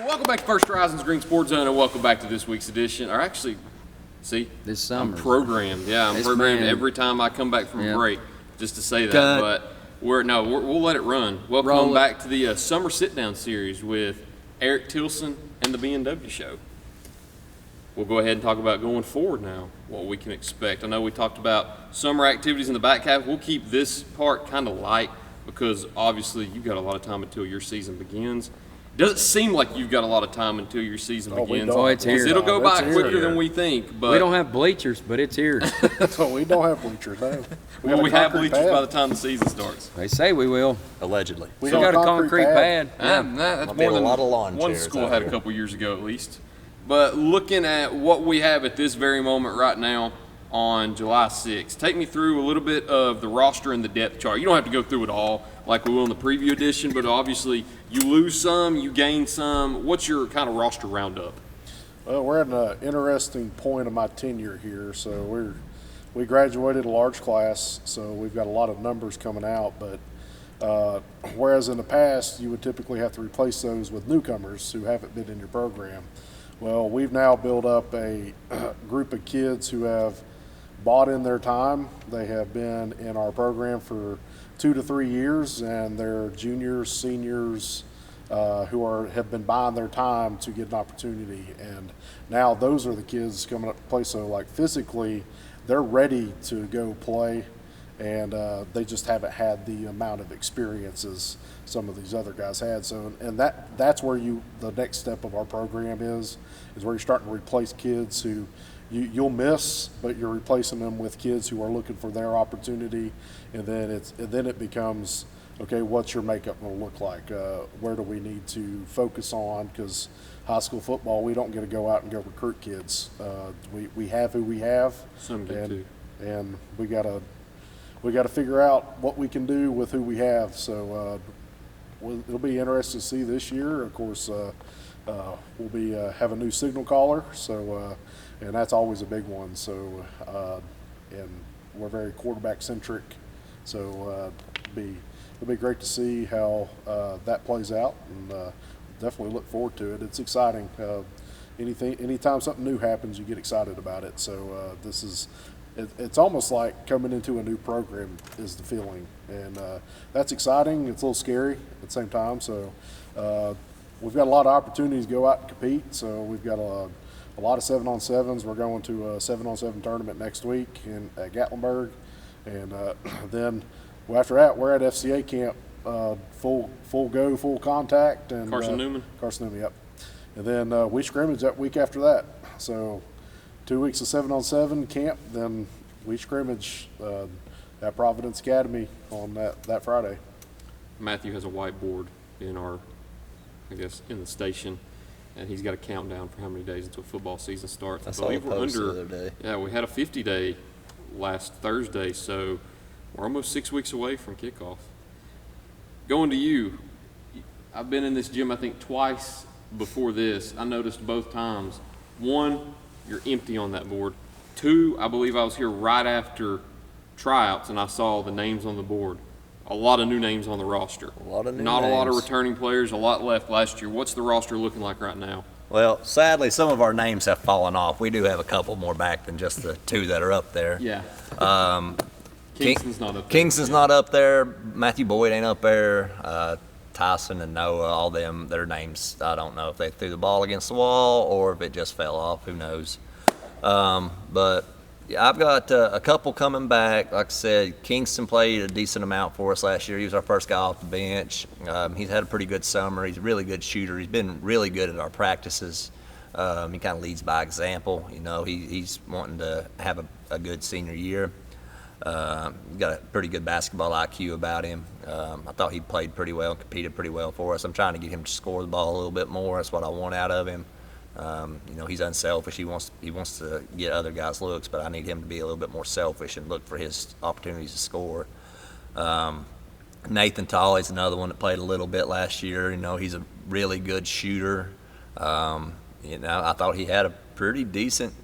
Welcome back to First Horizons Green Sports Zone, and welcome back to this week's edition. Or actually, see, This summer. I'm programmed. Yeah, I'm This programmed man- every time I come back from Yeah. break just to say that. Cut. But we'll let it run. Welcome Roll it. back to the Summer Sit-Down series with Eric Tilson and the BNW Show. We'll go ahead and talk about going forward now, what we can expect. I know we talked about summer activities in the back half. We'll keep this part kind of light because obviously you've got a lot of time until your season begins. Doesn't seem like you've got a lot of time until your season Oh, we begins. don't. Oh, it's here. 'Cause it'll go by It's quicker here. than we think. But We don't have bleachers, but it's here. So we don't have bleachers, no. well, got a we have concrete bleachers pad. by the time the season starts. They say we will. Allegedly. We We have got a concrete pad. That's Might be more a than lot of lawn one chairs school out had a here. couple years ago at least. But looking at what we have at this very moment right now on July 6th, take me through a little bit of the roster and the depth chart. You don't have to go through it all like we will in the preview edition, but obviously you lose some, you gain some. What's your kind of roster roundup? Well, we're at an interesting point of my tenure here. So we graduated a large class, so we've got a lot of numbers coming out. But Whereas in the past, you would typically have to replace those with newcomers who haven't been in your program. Well, we've now built up a group of kids who have bought in their time. They have been in our program for 2 to 3 years, and they're juniors, seniors, who have been buying their time to get an opportunity. And now those are the kids coming up to play. So, like, physically, they're ready to go play, and they just haven't had the amount of experiences some of these other guys had. So, and that's where the next step of our program is where you're starting to replace kids who you'll miss, but you're replacing them with kids who are looking for their opportunity, and then it becomes, okay, what's your makeup going to look like? Where do we need to focus on? Because high school football, we don't get to go out and go recruit kids. We have who we have, Some do too. And we got to figure out what we can do with who we have. So it'll be interesting to see this year. Of course, we'll have a new signal caller, so and that's always a big one. So and we're very quarterback centric, so it'll be great to see how that plays out, and definitely look forward to it. It's exciting. Anytime something new happens, you get excited about it. So it's almost like coming into a new program is the feeling, and that's exciting. It's a little scary at the same time. So we've got a lot of opportunities to go out and compete. So we've got a lot of 7-on-7s. We're going to a 7-on-7 tournament next week at Gatlinburg, and then after that we're at FCA camp, full contact, and Carson Newman, yep. And then we scrimmage that week after that. So 2 weeks of 7-on-7 camp, then we scrimmage at Providence Academy on that Friday. Matthew has a whiteboard in in the station, and he's got a countdown for how many days until football season starts. I saw a post the other day. Yeah, we had a 50-day last Thursday, so we're almost 6 weeks away from kickoff. Going to you, I've been in this gym I think twice before this. I noticed both times. One, you're empty on that board. Two, I believe I was here right after tryouts and I saw the names on the board. A lot of new names on the roster. A lot of new Not names. a lot of returning players, a lot left last year. What's the roster looking like right now? Well, sadly, some of our names have fallen off. We do have a couple more back than just the 2 that are up there. Yeah. Kingston's not up there. Kingston's not up there. Matthew Boyd ain't up there. Tyson and Noah, all them, their names, I don't know if they threw the ball against the wall or if it just fell off. Who knows? But yeah, I've got a couple coming back. Like I said, Kingston played a decent amount for us last year. He was our first guy off the bench. He's had a pretty good summer. He's a really good shooter. He's been really good at our practices. He kind of leads by example. You know, he's wanting to have a good senior year. Got a pretty good basketball IQ about him. I thought he played pretty well and competed pretty well for us. I'm trying to get him to score the ball a little bit more. That's what I want out of him. You know, he's unselfish. He wants to get other guys looks, but I need him to be a little bit more selfish and look for his opportunities to score. Nathan Tolley's another one that played a little bit last year. You know, he's a really good shooter. You know, I thought he had a pretty decent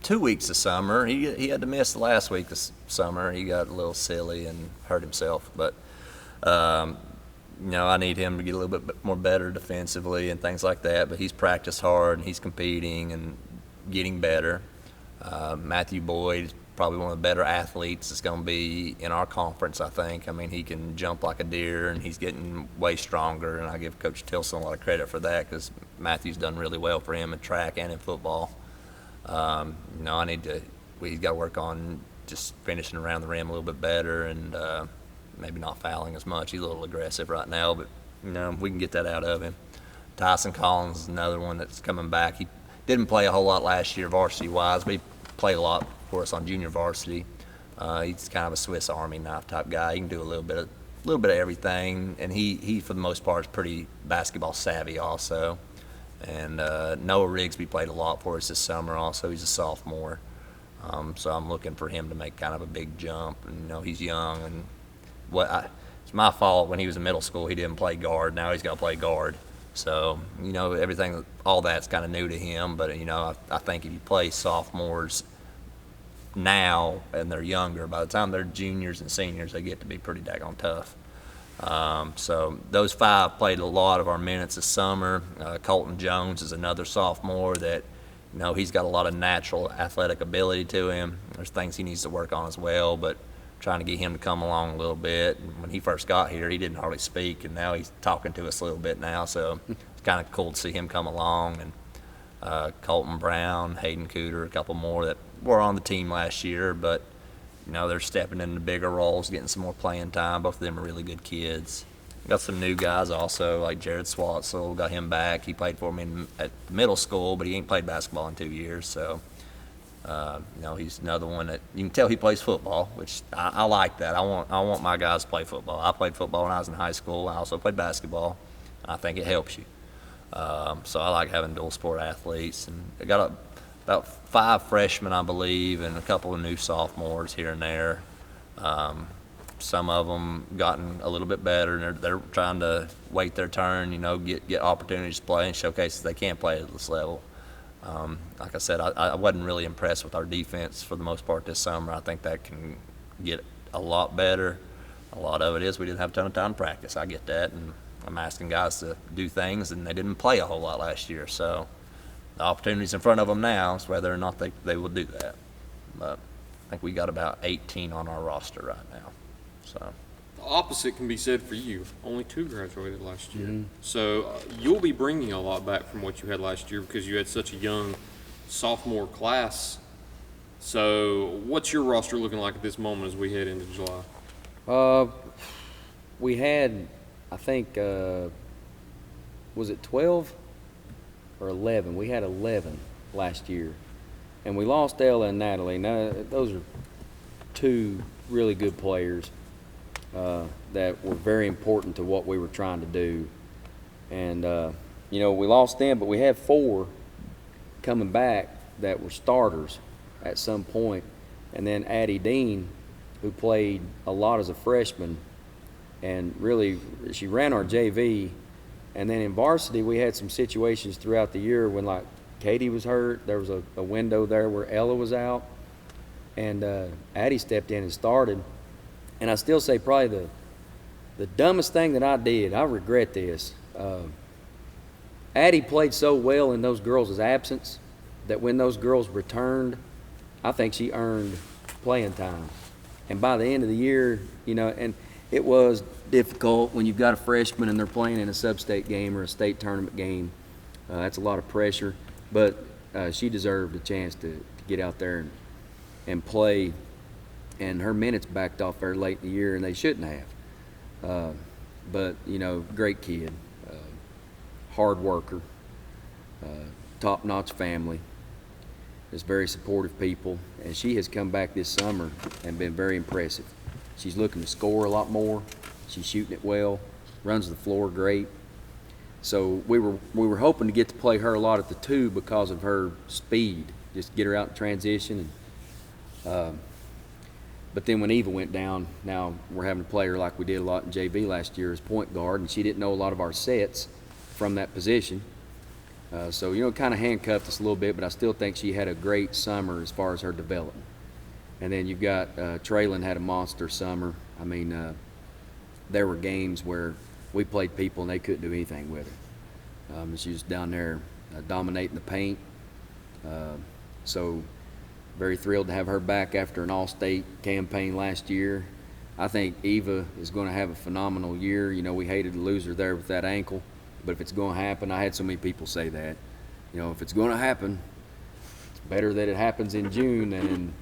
2 weeks of summer. He had to miss the last week of summer. He got a little silly and hurt himself. But, you know, I need him to get a little bit more better defensively and things like that. But he's practiced hard, and he's competing and getting better. Matthew Boyd is probably one of the better athletes that's going to be in our conference, I think. I mean, he can jump like a deer, and he's getting way stronger. And I give Coach Tilson a lot of credit for that because Matthew's done really well for him in track and in football. You know, he's got to work on just finishing around the rim a little bit better and maybe not fouling as much. He's a little aggressive right now, but, you know, we can get that out of him. Tyson Collins is another one that's coming back. He didn't play a whole lot last year varsity-wise, but he played a lot for us on junior varsity. He's kind of a Swiss Army knife type guy. He can do a little bit of everything, and he for the most part is pretty basketball savvy also. And Noah Rigsby played a lot for us this summer also. He's a sophomore. So I'm looking for him to make kind of a big jump. And, you know, he's young. And it's my fault when he was in middle school he didn't play guard. Now he's got to play guard. So, you know, all that's kind of new to him. But, you know, I think if you play sophomores now and they're younger, by the time they're juniors and seniors, they get to be pretty daggone tough. So those 5 played a lot of our minutes this summer. Colton Jones is another sophomore that, he's got a lot of natural athletic ability to him. There's things he needs to work on as well, but trying to get him to come along a little bit. When he first got here, he didn't hardly speak, and now he's talking to us a little bit now, so it's kind of cool to see him come along. And Colton Brown, Hayden Cooter, a couple more that were on the team last year, but they're stepping into bigger roles, getting some more playing time. Both of them are really good kids. Got some new guys also, like Jared Swatzel, got him back. He played for me at middle school, but he ain't played basketball in 2 years. So, he's another one that you can tell he plays football, which I like that. I want my guys to play football. I played football when I was in high school. I also played basketball. I think it helps you. So I like having dual sport athletes. And I got about 5 freshmen, I believe, and a couple of new sophomores here and there. Some of them gotten a little bit better, and they're trying to wait their turn, get opportunities to play and showcase that they can play at this level. Like I said, I wasn't really impressed with our defense for the most part this summer. I think that can get a lot better. A lot of it is we didn't have a ton of time to practice. I get that, and I'm asking guys to do things, and they didn't play a whole lot last year. So the opportunity's in front of them now is whether or not they will do that. But I think we got about 18 on our roster right now. So The opposite can be said for you. Only 2 graduated last year. So you'll be bringing a lot back from what you had last year because you had such a young sophomore class. So what's your roster looking like at this moment as we head into July? We had, I think, was it 12 or 11? We had 11 last year. And we lost Ella and Natalie. Now, those are 2 really good players that were very important to what we were trying to do. And, we lost them, but we had 4 coming back that were starters at some point. And then Addie Dean, who played a lot as a freshman, and really she ran our JV. And then in varsity, we had some situations throughout the year when, like, Katie was hurt. There was a window there where Ella was out, and Addie stepped in and started. And I still say probably the dumbest thing that I did, I regret this. Addie played so well in those girls' absence that when those girls returned, I think she earned playing time. And by the end of the year, and it was difficult when you've got a freshman and they're playing in a sub-state game or a state tournament game. That's a lot of pressure. But she deserved a chance to get out there and play. And her minutes backed off very late in the year, and they shouldn't have. But, great kid, hard worker, top-notch family, just very supportive people. And she has come back this summer and been very impressive. She's looking to score a lot more. She's shooting it well, runs the floor great. So we were hoping to get to play her a lot at the 2 because of her speed, just get her out in transition. But then when Eva went down, now we're having to play her like we did a lot in JV last year as point guard, and she didn't know a lot of our sets from that position. So, it kind of handcuffed us a little bit, but I still think she had a great summer as far as her development. And then you've got Traylon had a monster summer. I mean, there were games where we played people and they couldn't do anything with her. And she was down there dominating the paint. So very thrilled to have her back after an all-state campaign last year. I think Eva is going to have a phenomenal year. We hated to lose her there with that ankle, but if it's going to happen, I had so many people say that. If it's going to happen, it's better that it happens in June than in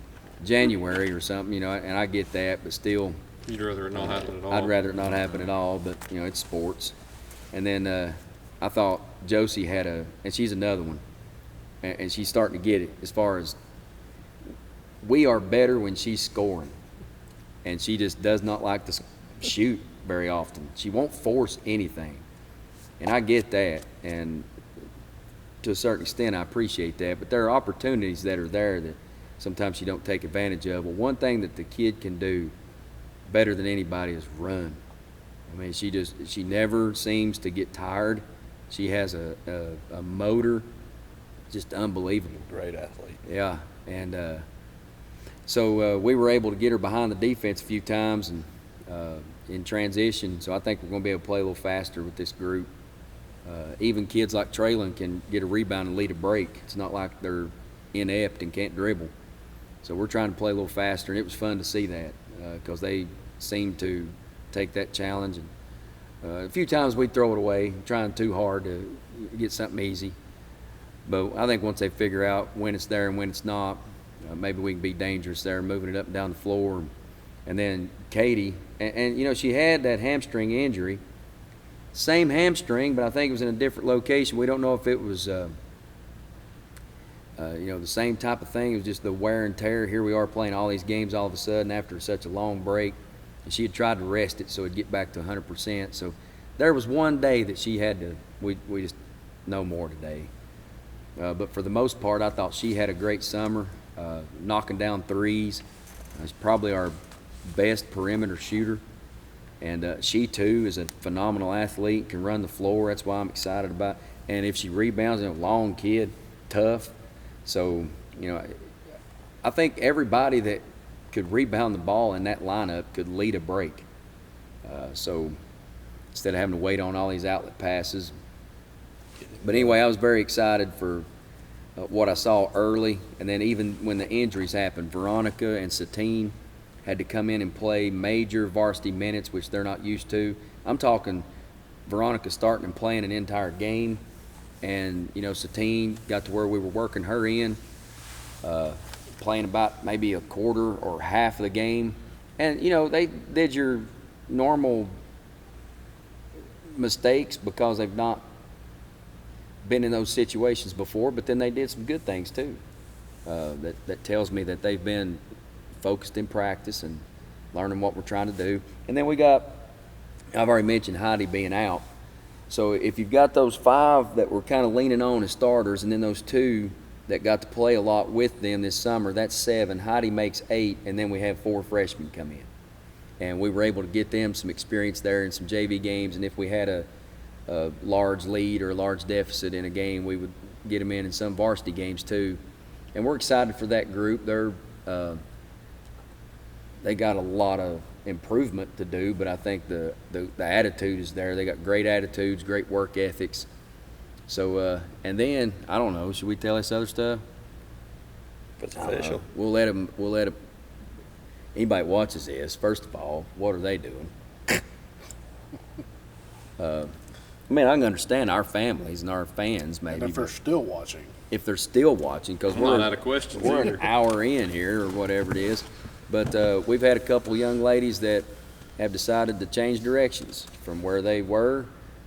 January or something, and I get that, but still. You'd rather it not happen at all? I'd rather it not happen at all, but, it's sports. And then I thought Josie had and she's another one, and she's starting to get it as far as we are better when she's scoring, and she just does not like to shoot very often. She won't force anything, and I get that, and to a certain extent I appreciate that, but there are opportunities that are there that sometimes you don't take advantage of. Well, one thing that the kid can do better than anybody is run. I mean, she never seems to get tired. She has a motor just unbelievable. Great athlete. Yeah, and so we were able to get her behind the defense a few times, and in transition. So I think we're going to be able to play a little faster with this group. Even kids like Traylon can get a rebound and lead a break. It's not like they're inept and can't dribble. So we're trying to play a little faster, and it was fun to see that because they seem to take that challenge. And a few times we throw it away, trying too hard to get something easy. But I think once they figure out when it's there and when it's not, maybe we can be dangerous there, moving it up and down the floor. And then Katie, and you know, she had that hamstring injury. Same hamstring, but I think it was in a different location. We don't know if it was, you know, the same type of thing. It was just the wear and tear. Here we are playing all these games all of a sudden after such a long break. And she had tried to rest it so it'd get back to 100%. So there was one day that she had to, we just no more today. But for the most part, I thought she had a great summer, knocking down threes. She's probably our best perimeter shooter. And she, too, is a phenomenal athlete, can run the floor. That's why I'm excited about it. And if she rebounds, a long kid, tough. So, you know, I think everybody that could rebound the ball in that lineup could lead a break. So instead of having to wait on all these outlet passes. But anyway, I was very excited for what I saw early. And then even when the injuries happened, Veronica and Satine had to come in and play major varsity minutes, which they're not used to. I'm talking Veronica starting and playing an entire game. And, you know, Satine got to where we were working her in, playing about maybe a quarter or half of the game. And, you know, they did your normal mistakes because they've not been in those situations before, but then they did some good things too. That tells me that they've been focused in practice and learning what we're trying to do. And then we got, I've already mentioned Heidi being out. So if you've got those 5 that we're kind of leaning on as starters, and then those 2 that got to play a lot with them this summer, that's 7. Heidi makes 8, and then we have 4 freshmen come in. And we were able to get them some experience there in some JV games, and if we had a large lead or a large deficit in a game, we would get them in some varsity games too. And we're excited for that group. They got a lot of improvement to do, but I think the attitude is there. They got great attitudes, great work ethics. So, and then, I don't know, should we tell this other stuff? It's official. We'll let them, anybody that watches this, first of all, what are they doing? I mean, I can understand our families and our fans maybe. And if they're still watching. If they're still watching, because we're not out of questions we're either. an hour in here or whatever it is. But we've had a couple young ladies that have decided to change directions from where they were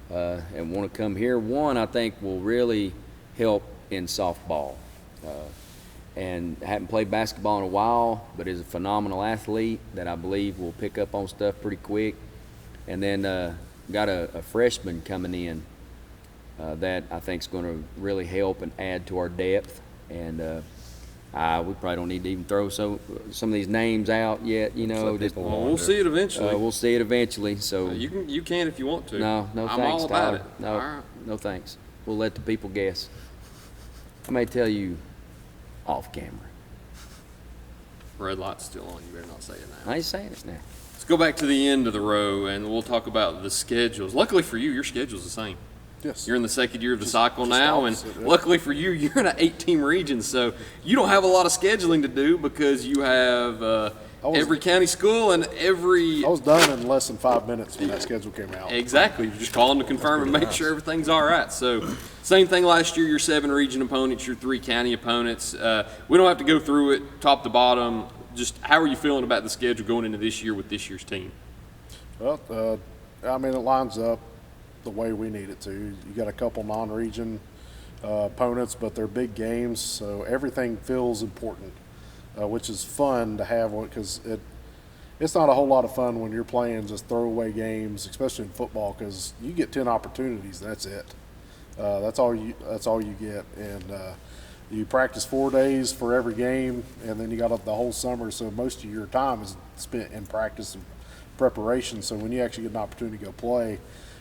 and want to come here. One, I think, will really help in softball. And haven't played basketball in a while, but is a phenomenal athlete that I believe will pick up on stuff pretty quick. And then got a freshman coming in that I think is going to really help and add to our depth. And we probably don't need to even throw some of these names out yet, you know. Well, we'll see it eventually. We'll see it eventually. So you can if you want to. No I'm thanks, all about Tyler. it. No, All right. no thanks. We'll let the people guess. I may tell you off camera. Red light's still on. You better not say it now. I ain't saying it now. Let's go back to the end of the row, and we'll talk about the schedules. Luckily for you, your schedule's the same. Yes. You're in the second year of the cycle just now, and opposite, yeah. luckily for you, you're in an 8-team region, so you don't have a lot of scheduling to do because you have every county school and every... I was done in less than 5 minutes when that schedule came out. Exactly. You're just calling to confirm and make sure everything's all right. So same thing last year, your 7 region opponents, your 3 county opponents. We don't have to go through it top to bottom. Just how are you feeling about the schedule going into this year with this year's team? Well, I mean, it lines up the way we need it to. You got a couple non-region opponents, but they're big games, so everything feels important, which is fun to have because it's not a whole lot of fun when you're playing just throwaway games, especially in football, because you get 10 opportunities, and that's it. That's all you get, and you practice 4 days for every game, and then you got the whole summer, so most of your time is spent in practice and preparation. So when you actually get an opportunity to go play,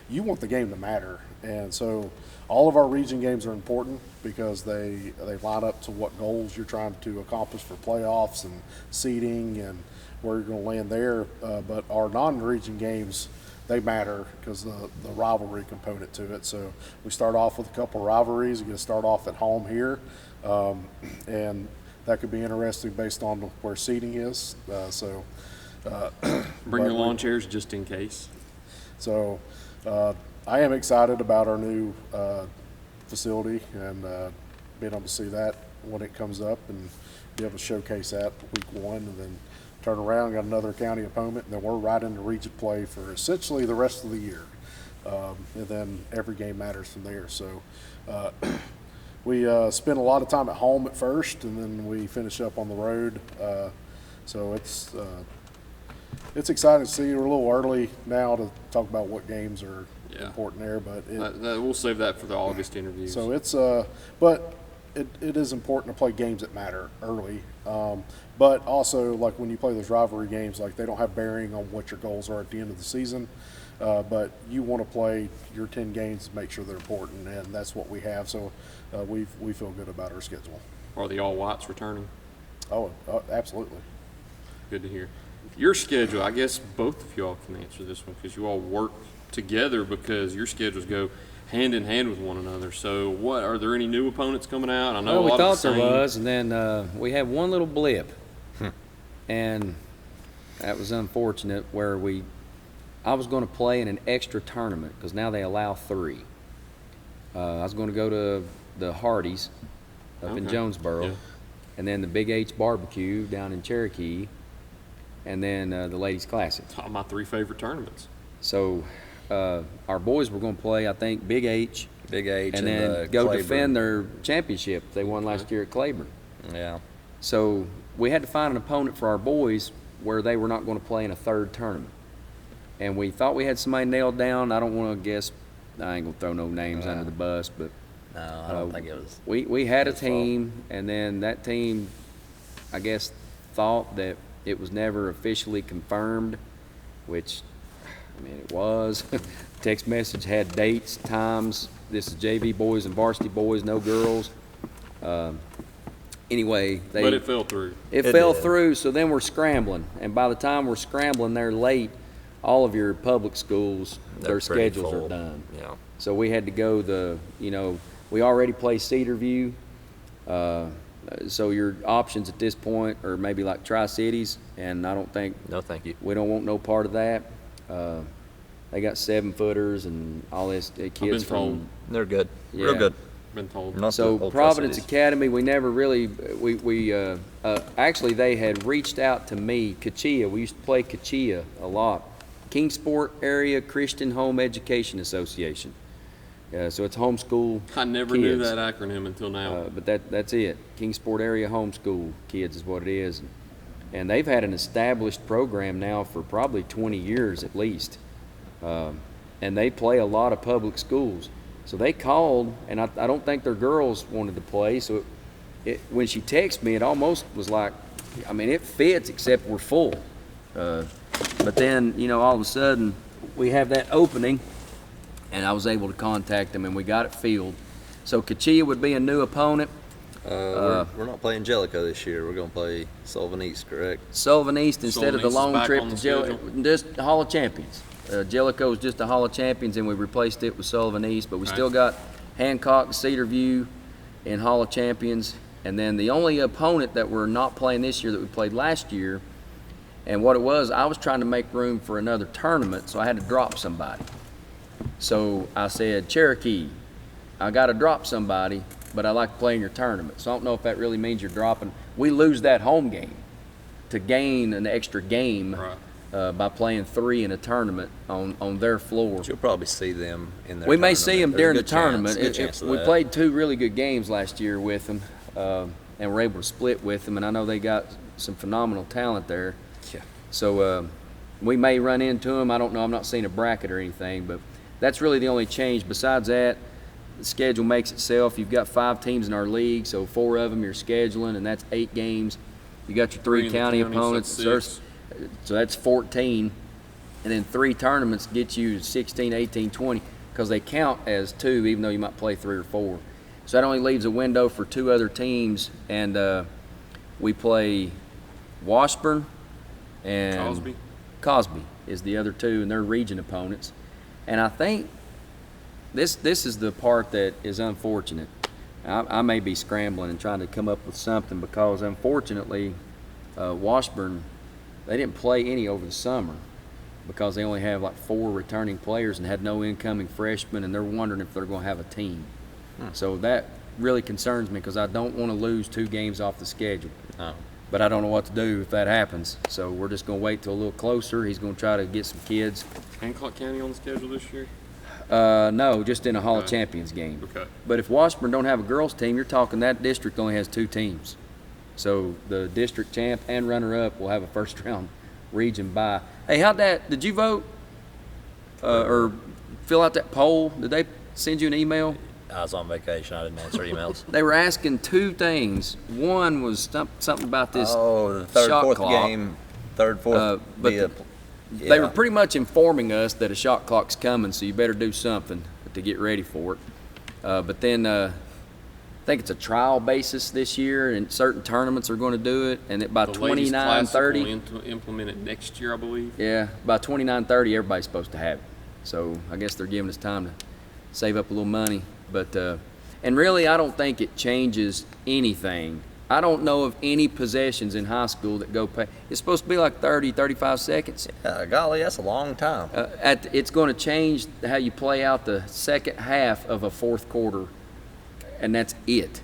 you want the game to matter. And so all of our region games are important because they line up to what goals you're trying to accomplish for playoffs and seeding and where you're going to land there. But our non-region games, they matter because the rivalry component to it. So we start off with a couple of rivalries. We're going to start off at home here, and that could be interesting based on where seating is. Bring your lawn chairs just in case. So I am excited about our new facility and being able to see that when it comes up and be able to showcase that week one, and then turn around, got another county opponent, and then we're right into region play for essentially the rest of the year. And then every game matters from there. So we spend a lot of time at home at first, and then we finish up on the road. So it's exciting to see. We're a little early now to talk about what games are important there, but we'll save that for the August interviews. So it's but it is important to play games that matter early. But also, like when you play those rivalry games, like they don't have bearing on what your goals are at the end of the season. But you want to play your 10 games to make sure they're important, and that's what we have. So we feel good about our schedule. Are the All Whites returning? Oh, absolutely. Good to hear. Your schedule, I guess both of y'all can answer this one because you all work together because your schedules go hand in hand with one another. So what, are there any new opponents coming out? I know Well, we a lot thought of the there same. was, and then we had one little blip. And that was unfortunate where I was going to play in an extra tournament because now they allow 3. I was going to go to the Hardee's up in Jonesboro, and then the Big H Barbecue down in Cherokee, and then the Ladies Classic. All my 3 favorite tournaments. So our boys were going to play, I think, Big H, and then go Claiborne. defend their championship they won last year at Claiborne. Yeah. So we had to find an opponent for our boys where they were not going to play in a 3rd tournament. And we thought we had somebody nailed down. I don't want to guess. I ain't going to throw no names under the bus, but No, I don't think it was. we had a team, and then that team, I guess, thought that it was never officially confirmed, which, I mean, it was. Text message had dates, times. This is JV boys and varsity boys, no girls. Anyway, But it fell through. It fell through, so then we're scrambling. And by the time we're scrambling, they're late. All of your public schools, They're their pretty schedules full. are done. Yeah. So we had to go we already play Cedarview. So your options at this point are maybe like Tri-Cities, and I don't think, No, thank you. we don't want no part of that. They got 7-footers and all this. Kids been from told. They're good. Yeah. Real good. Been told. Not So the old Providence Tri-Cities. Academy, we never really, actually they had reached out to me, Kachia, we used to play Kachia a lot. Kingsport Area Christian Home Education Association. So it's homeschool I never knew kids. that acronym until now. But that's it. Kingsport Area Homeschool Kids is what it is. And they've had an established program now for probably 20 years at least. And they play a lot of public schools. So they called, and I don't think their girls wanted to play. So when she texted me, it almost was like, I mean, it fits except we're full. But then, all of a sudden, we have that opening, and I was able to contact them, and we got it filled. So Kachia would be a new opponent. We're not playing Jellicoe this year. We're going to play Sullivan East, correct? Sullivan East instead of the Sullivan East is long back trip on to the Jellicoe, schedule? just the Hall of Champions. Jellicoe is just the Hall of Champions, and we replaced it with Sullivan East, but we still got Hancock, Cedarview, and Hall of Champions. And then the only opponent that we're not playing this year that we played last year, and what it was, I was trying to make room for another tournament, so I had to drop somebody. So I said, Cherokee, I got to drop somebody, but I like to play in your tournament. So I don't know if that really means you're dropping. We lose that home game to gain an extra game by playing 3 in a tournament on their floor. You'll probably see them in their We may tournament. see them There's a during the good chance- tournament. good chance of We that. played 2 really good games last year with them, and were able to split with them. And I know they got some phenomenal talent there. Yeah. So we may run into them. I don't know. I'm not seeing a bracket or anything, but that's really the only change. Besides that, the schedule makes itself. You've got 5 teams in our league, so 4 of them you're scheduling, and that's 8 games. You got your 3 in the county county, so opponents, that's 6. so that's 14. and then 3 tournaments get you 16, 18, 20, because they count as 2, even though you might play 3 or 4. So that only leaves a window for 2 other teams, and we play Washburn and Cosby is the other 2, and they're region opponents. And I think this is the part that is unfortunate. I may be scrambling and trying to come up with something, because unfortunately Washburn, they didn't play any over the summer because they only have like 4 returning players and had no incoming freshmen, and they're wondering if they're going to have a team. So that really concerns me, because I don't want to lose 2 games off the schedule. But I don't know what to do if that happens. So we're just going to wait till a little closer. He's going to try to get some kids. Hancock County on the schedule this year? No, just in a Hall of Champions game. Okay. But if Washburn don't have a girls team, you're talking that district only has 2 teams. So the district champ and runner-up will have a first-round region bye. Hey, did you vote or fill out that poll? Did they send you an email? I was on vacation. I didn't answer emails. They were asking 2 things. One was something about this the third, shot fourth clock. game, third, fourth. But they were pretty much informing us that a shot clock's coming, so you better do something to get ready for it. But then I think it's a trial basis this year, and certain tournaments are going to do it, and by 29-30 will implement it next year, I believe. Yeah, by 29-30 everybody's supposed to have it. So I guess they're giving us time to save up a little money. But and really, I don't think it changes anything. I don't know of any possessions in high school that go past. It's supposed to be like 30, 35 seconds. Golly, that's a long time. It's going to change how you play out the second half of a 4th quarter, and that's it.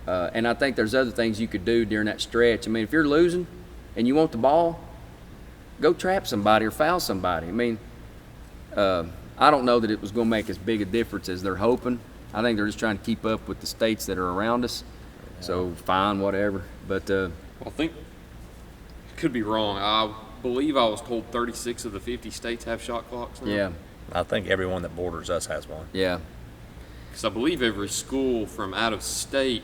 And I think there's other things you could do during that stretch. I mean, if you're losing and you want the ball, go trap somebody or foul somebody. I mean, I don't know that it was going to make as big a difference as they're hoping. I think they're just trying to keep up with the states that are around us. So fine, whatever. But I think, could be wrong. I believe I was told 36 of the 50 states have shot clocks now. Yeah. I think everyone that borders us has one. Yeah. Because I believe every school from out of state,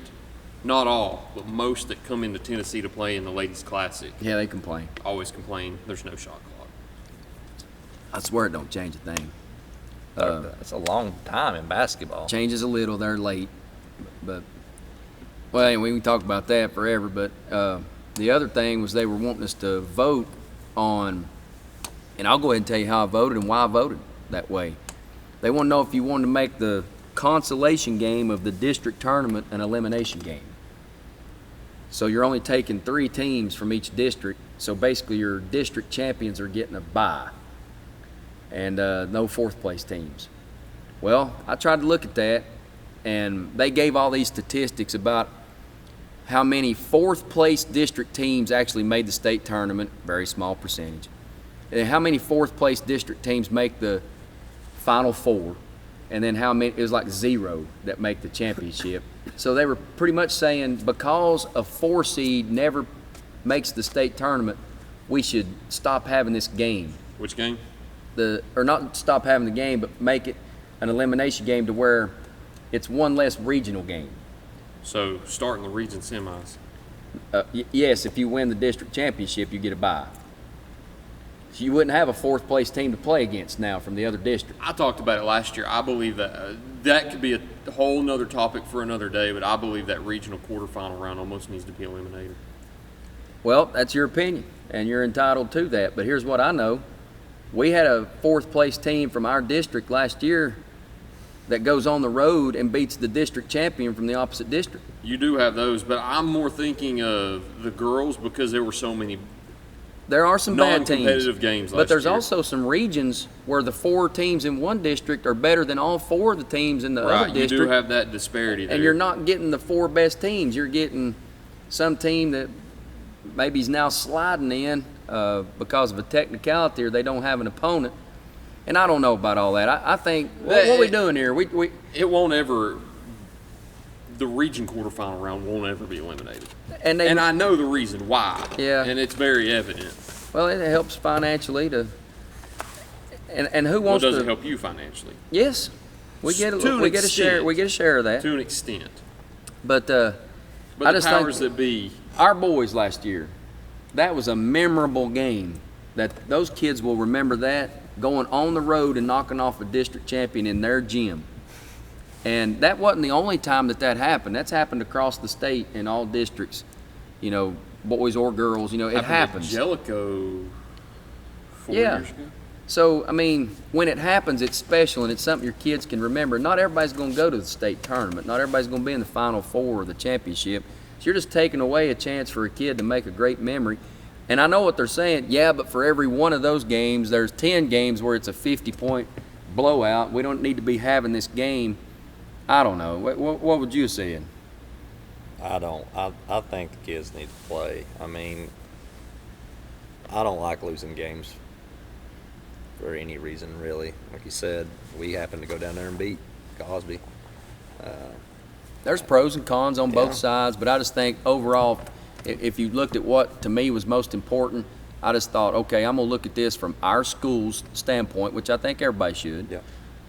not all, but most that come into Tennessee to play in the Ladies Classic, Yeah, they complain. always complain there's no shot clock. I swear it don't change a thing. That's a long time in basketball. Changes a little, they're late. But, well, anyway, we can talk about that forever. But the other thing was they were wanting us to vote on, and I'll go ahead and tell you how I voted and why I voted that way. They want to know if you wanted to make the consolation game of the district tournament an elimination game. So you're only taking 3 teams from each district. So basically your district champions are getting a bye. And no 4th place teams. Well, I tried to look at that, and they gave all these statistics about how many 4th place district teams actually made the state tournament, very small percentage, and how many 4th place district teams make the Final 4, and then how many, it was like 0 that make the championship. So they were pretty much saying because a 4 seed never makes the state tournament, we should stop having this game. Which game? Or not stop having the game, but make it an elimination game to where it's one less regional game. So starting the region semis. Yes, if you win the district championship, you get a bye. So you wouldn't have a 4th place team to play against now from the other district. I talked about it last year. I believe that that could be a whole nother topic for another day, but I believe that regional quarterfinal round almost needs to be eliminated. Well, that's your opinion, and you're entitled to that. But here's what I know. We had a 4th place team from our district last year that goes on the road and beats the district champion from the opposite district. You do have those, but I'm more thinking of the girls because there were so many There are some bad teams. non-competitive games last But there's year. also some regions where the 4 teams in one district are better than all 4 of the teams in the other Right, district. you do have that disparity there. And you're not getting the 4 best teams. You're getting some team that maybe is now sliding in because of a technicality or they don't have an opponent. And I don't know about all that. I think, what are we doing here? It won't ever, the region quarterfinal round won't ever be eliminated. And I know the reason why. Yeah. And it's very evident. Well, it helps financially to, and who Well, wants does it to help you financially? Yes, we get To an we get a share. extent. We get a share of that. To an extent. But But I the just powers think that be, our boys last year, that was a memorable game. That those kids will remember that going on the road and knocking off a district champion in their gym. And that wasn't the only time that happened. That's happened across the state in all districts, you know, boys or girls. You know, it happens. Jellicoe 4 Yeah. years ago. So, I mean, when it happens, it's special, and it's something your kids can remember. Not everybody's going to go to the state tournament. Not everybody's going to be in the Final Four or the championship. So you're just taking away a chance for a kid to make a great memory. And I know what they're saying. Yeah, but for every one of those games, there's 10 games where it's a 50-point blowout. We don't need to be having this game. I don't know. What would you say? I don't. I think the kids need to play. I mean, I don't like losing games for any reason, really. Like you said, we happened to go down there and beat Cosby. There's pros and cons on both Yeah. sides, but I just think overall, if you looked at what to me was most important, I just thought, okay, I'm going to look at this from our school's standpoint, which I think everybody should. Yeah.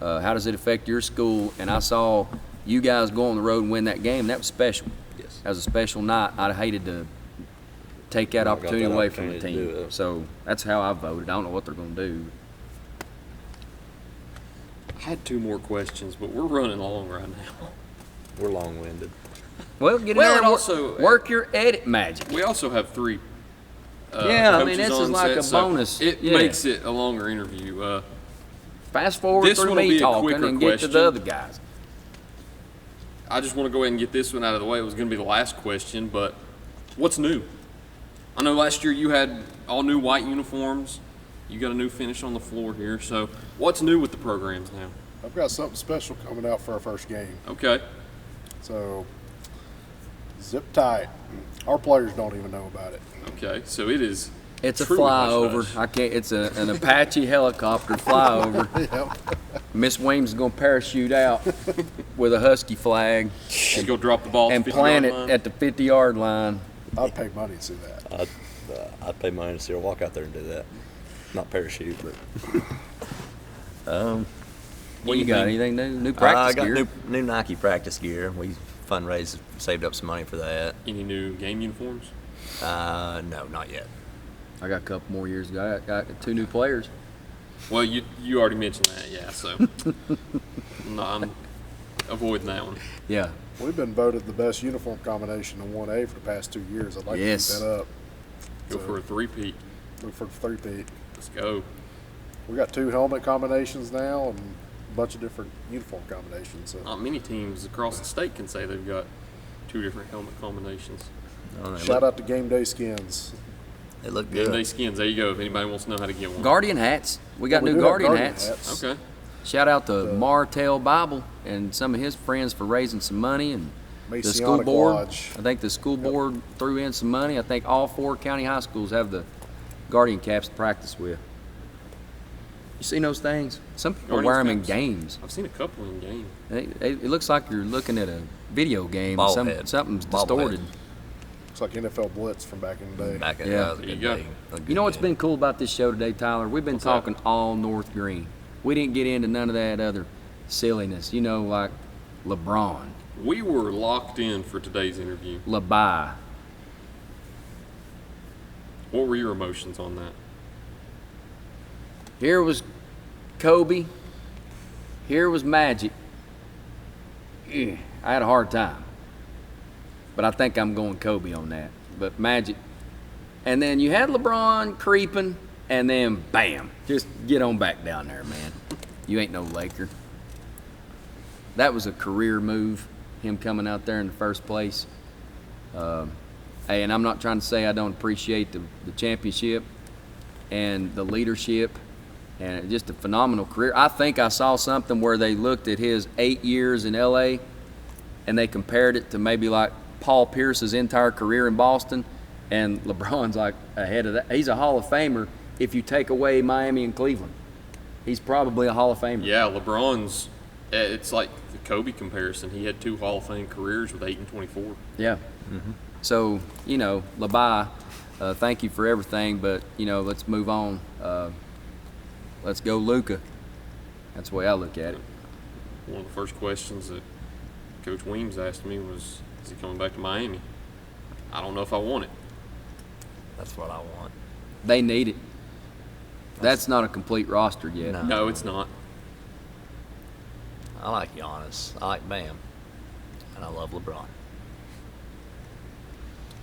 How does it affect your school? And I saw you guys go on the road and win that game. That was special. Yes. That was a special night. I'd have hated to take that Not got opportunity that away from the opportunity to team. do it. So that's how I voted. I don't know what they're going to do. I had 2 more questions, but we're running long right now. We're long-winded. Well, get in Well, there and and also- work your edit magic. We also have 3 Yeah, I mean, coaches this is on like set, a so bonus. It Yeah. makes it a longer interview. Fast forward This through one will me be a talking quicker and get to question. the other guys. I just want to go ahead and get this one out of the way. It was going to be the last question, but what's new? I know last year you had all new white uniforms. You got a new finish on the floor here. So what's new with the programs now? I've got something special coming out for our first game. Okay. So, zip tight. Our players don't even know about it. Okay. So it is. It's a truly flyover. hush-hush. I can't. It's an Apache helicopter flyover. Yep. Miss Weems is gonna parachute out with a Husky flag Just go drop the ball and at the 50 plant yard it line. at the 50-yard line. I'd pay money to see that. I'd pay money to see her walk out there and do that. Not parachute, but What you got? Anything new? New I practice got gear? new Nike practice gear. We fundraised, saved up some money for that. Any new game uniforms? No, not yet. I got a couple more years ago. I got 2 new players. Well, you already mentioned that, yeah. So no, I'm avoiding that one. Yeah. We've been voted the best uniform combination in 1A for the past 2 years. I'd like Yes. to keep that up. Go So, for a 3-peat. look for the 3-peat. Let's go. We got 2 helmet combinations now and a bunch of different uniform combinations. So Not many teams across the state can say they've got 2 different helmet combinations. shout out to Game Day Skins. They look Game good. Day Skins, there you go, if anybody wants to know how to get one. Guardian hats. We got We new do have Guardian hats. Okay. Shout out to Martell Bible and some of his friends for raising some money, and the school Masonic board. Lodge. I think the school board threw in some money. I think all 4 county high schools have the Guardian caps to practice with. You seen those things? Some people Guardians wear them in caps? games. I've seen a couple in game. It looks like you're looking at a video game. Ball Some, head. something's Ball distorted. head. It's like NFL Blitz from back in the day. Back in Yeah. that was a There you good go. day. A good You know what's game. been cool about this show today, Tyler? We've been What's that? talking all North Greene. We didn't get into none of that other silliness. You know, like LeBron, We were locked in for today's interview. LeBay. What were your emotions on that? Here was Kobe. Here was Magic. I had a hard time. But I think I'm going Kobe on that. But Magic. And then you had LeBron creeping, and then bam. Just get on back down there, man. You ain't no Laker. That was a career move, him coming out there in the first place. Hey, and I'm not trying to say I don't appreciate the championship and the leadership and just a phenomenal career. I think I saw something where they looked at his 8 years in LA and they compared it to maybe like Paul Pierce's entire career in Boston, and LeBron's like ahead of that. He's a Hall of Famer if you take away Miami and Cleveland. He's probably a Hall of Famer. Yeah, LeBron's, it's like the Kobe comparison. He had 2 Hall of Fame careers with 8 and 24. Yeah. So, you know, LeBay, thank you for everything, but, you know, let's move on. Let's go Luka. That's the way I look at it. One of the first questions that Coach Weems asked me was, is he coming back to Miami? I don't know if I want it. That's what I want. They need it. That's not a complete roster yet. No, it's not. I like Giannis. I like Bam. And I love LeBron.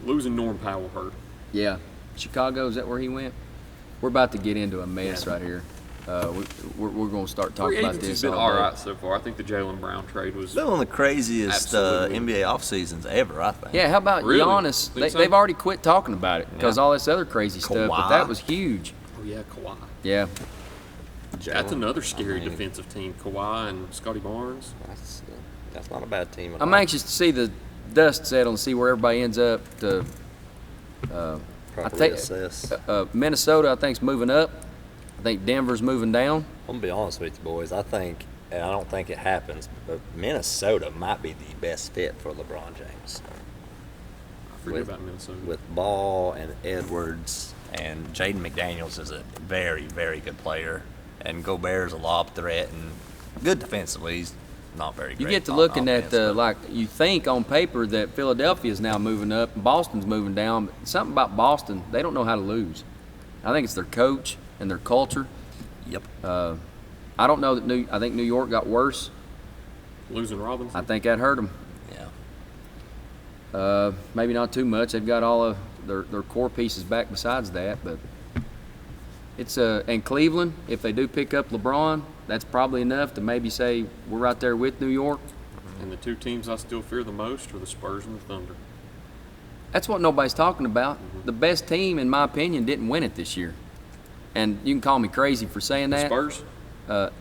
Losing Norm Powell hurt. Yeah. Chicago, is that where he went? We're about to get into a mess right here. We're going to start talking about this. He's been all right so far. I think the Jaylen Brown trade was One of the craziest absolutely. NBA off seasons ever, I think. Yeah, how about Really? Giannis? Think so? They've already quit talking about it because Yeah. all this other crazy stuff, but Kawhi. that was huge. Oh yeah, Kawhi. Yeah. That's another scary I mean, defensive team. Kawhi and Scotty Barnes. That's not a bad team. At I'm all. anxious to see the dust settle and see where everybody ends up. Properly assess. Minnesota, I think, is moving up. I think Denver's moving down. I'm gonna be honest with you, boys. I think, and I don't think it happens, but Minnesota might be the best fit for LeBron James. I forget about Minnesota. With Ball and Edwards, and Jaden McDaniels is a very, very good player, and Gobert's a lob threat and good defensively. He's not very You great. get to on looking offense, at but like you think on paper that Philadelphia is now moving up and Boston's moving down. But something about Boston, they don't know how to lose. I think it's their coach and their culture. Yep. I don't know that I think New York got worse. Losing Robinson. I think that hurt them. Yeah. Maybe not too much. They've got all of their core pieces back besides that, but it's and Cleveland, if they do pick up LeBron, that's probably enough to maybe say we're right there with New York. And the two teams I still fear the most are the Spurs and the Thunder. That's what nobody's talking about. The best team, in my opinion, didn't win it this year. And you can call me crazy for saying The that. Spurs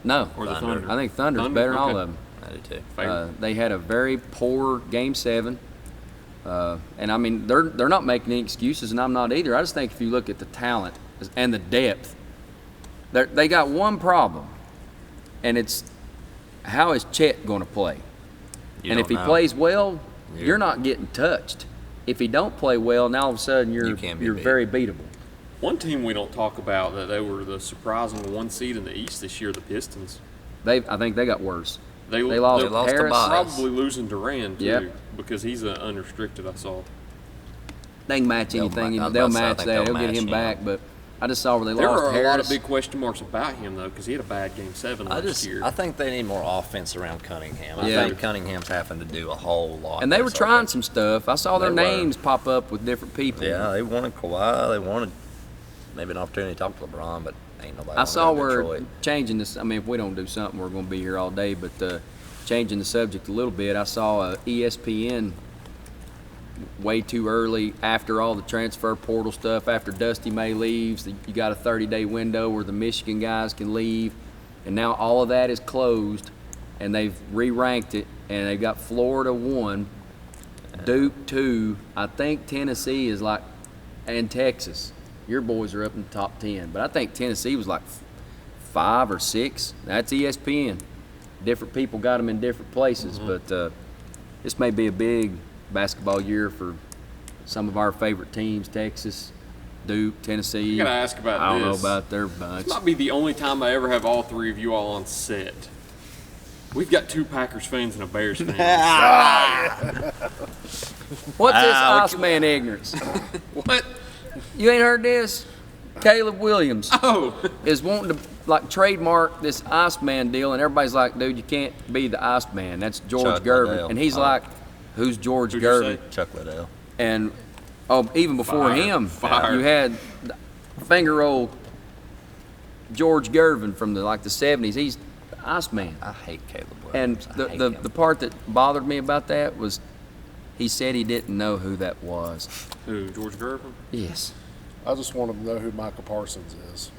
No. or the Thunder. Thunder? I think Thunder's better than all Okay. of them. I do too. Fair. They had a very poor Game 7. And, I mean, they're not making any excuses, and I'm not either. I just think if you look at the talent and the depth, they got one problem, and it's how is Chet going to play? You And don't if he know. plays well, Yeah. you're not getting touched. If he don't play well, now all of a sudden You can't be you're beat. very beatable. One team we don't talk about that they were the surprising one seed in the East this year, the Pistons. I think they got worse. They lost They lost to Harris. Tobias. Probably losing Durant too, Yep. because he's an unrestricted. I saw. They can match They'll anything. ma- I was They'll about to say, I match think that. they'll He'll get match him him. back. But I just saw where they There lost were a Harris. lot of big question marks about him though, because he had a bad Game 7 last year. I think they need more offense around Cunningham. I Yeah. think Cunningham's having to do a whole lot. And they there, were so trying some stuff. I saw their They were. names pop up with different people. Yeah, they wanted Kawhi. They wanted maybe an opportunity to talk to LeBron, but ain't nobody. I wanna saw go to where Detroit. changing this. I mean, if we don't do something, we're going to be here all day. But changing the subject a little bit, I saw ESPN way too early after all the transfer portal stuff. After Dusty May leaves, you got a 30-day window where the Michigan guys can leave, and now all of that is closed, and they've re-ranked it, and they've got Florida 1, Duke 2. I think Tennessee is like, and Texas. Your boys are up in the top 10, but I think Tennessee was like 5 or 6. That's ESPN. Different people got them in different places, but this may be a big basketball year for some of our favorite teams: Texas, Duke, Tennessee. I gotta ask about I don't know this. about their bunch. This might be the only time I ever have all three of you all on set. We've got two Packers fans and a Bears fan. What's this what Iceman ignorance? What? You ain't heard this? Caleb Williams Oh, is wanting to like trademark this Iceman deal, and everybody's like, "Dude, you can't be the Iceman. That's George Chuck Gervin." Liddell. And he's Oh. like, "Who's George Who'd you Gervin?" say? Chuck Liddell. And even before Fire. him, Fire. you had finger roll George Gervin from the 70s. He's the Iceman. I hate Caleb And Williams. I hate the him. part that bothered me about that was he said he didn't know who that was. who? George Gervin? Yes. I just want to know who Michael Parsons is.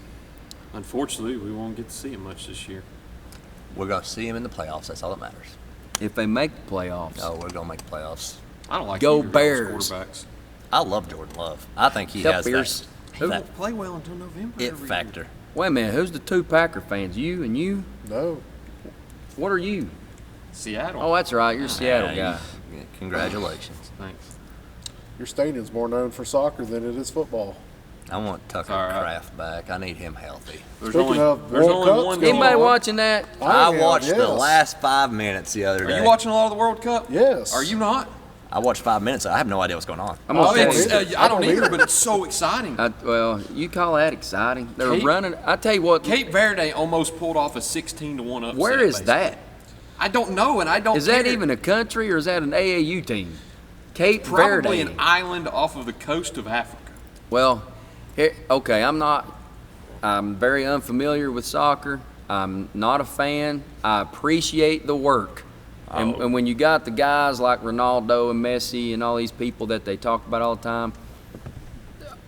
Unfortunately, we won't get to see him much this year. We're gonna see him in the playoffs. That's all that matters. If they make the playoffs. No, we're gonna make the playoffs. I don't like Go either of those Bears. quarterbacks. I love Jordan Love. I think he Go has Bears. Who that won't play well until November? it every year? factor. Wait a minute, who's the two Packer fans? You and you? No, What are you? Seattle. Oh, that's right. You're a Seattle Yeah, guy. Congratulations. Thanks. your stadium's more known for soccer than it is football. I want Tucker all right. Kraft back. I need him healthy. There's Speaking only, of there's World only Cups one going game. Anybody on. watching that? I am, watched the yes. last 5 minutes the other Are day. you watching a lot of the World Cup? Yes. Are you not? I watched 5 minutes. I have no idea what's going on. I'm gonna Oh, tell it's, you. I don't either, but it's so exciting. Well, you call that exciting? They're Cape- running. I tell you what. Cape Verde almost pulled off a 16-1 upset. Where is basically. that? I don't know, and I don't. Is that care. even a country or is that an AAU team? Cape Probably Verde. an island off of the coast of Africa. Well, okay, I'm very unfamiliar with soccer. I'm not a fan. I appreciate the work. And when you got the guys like Ronaldo and Messi and all these people that they talk about all the time,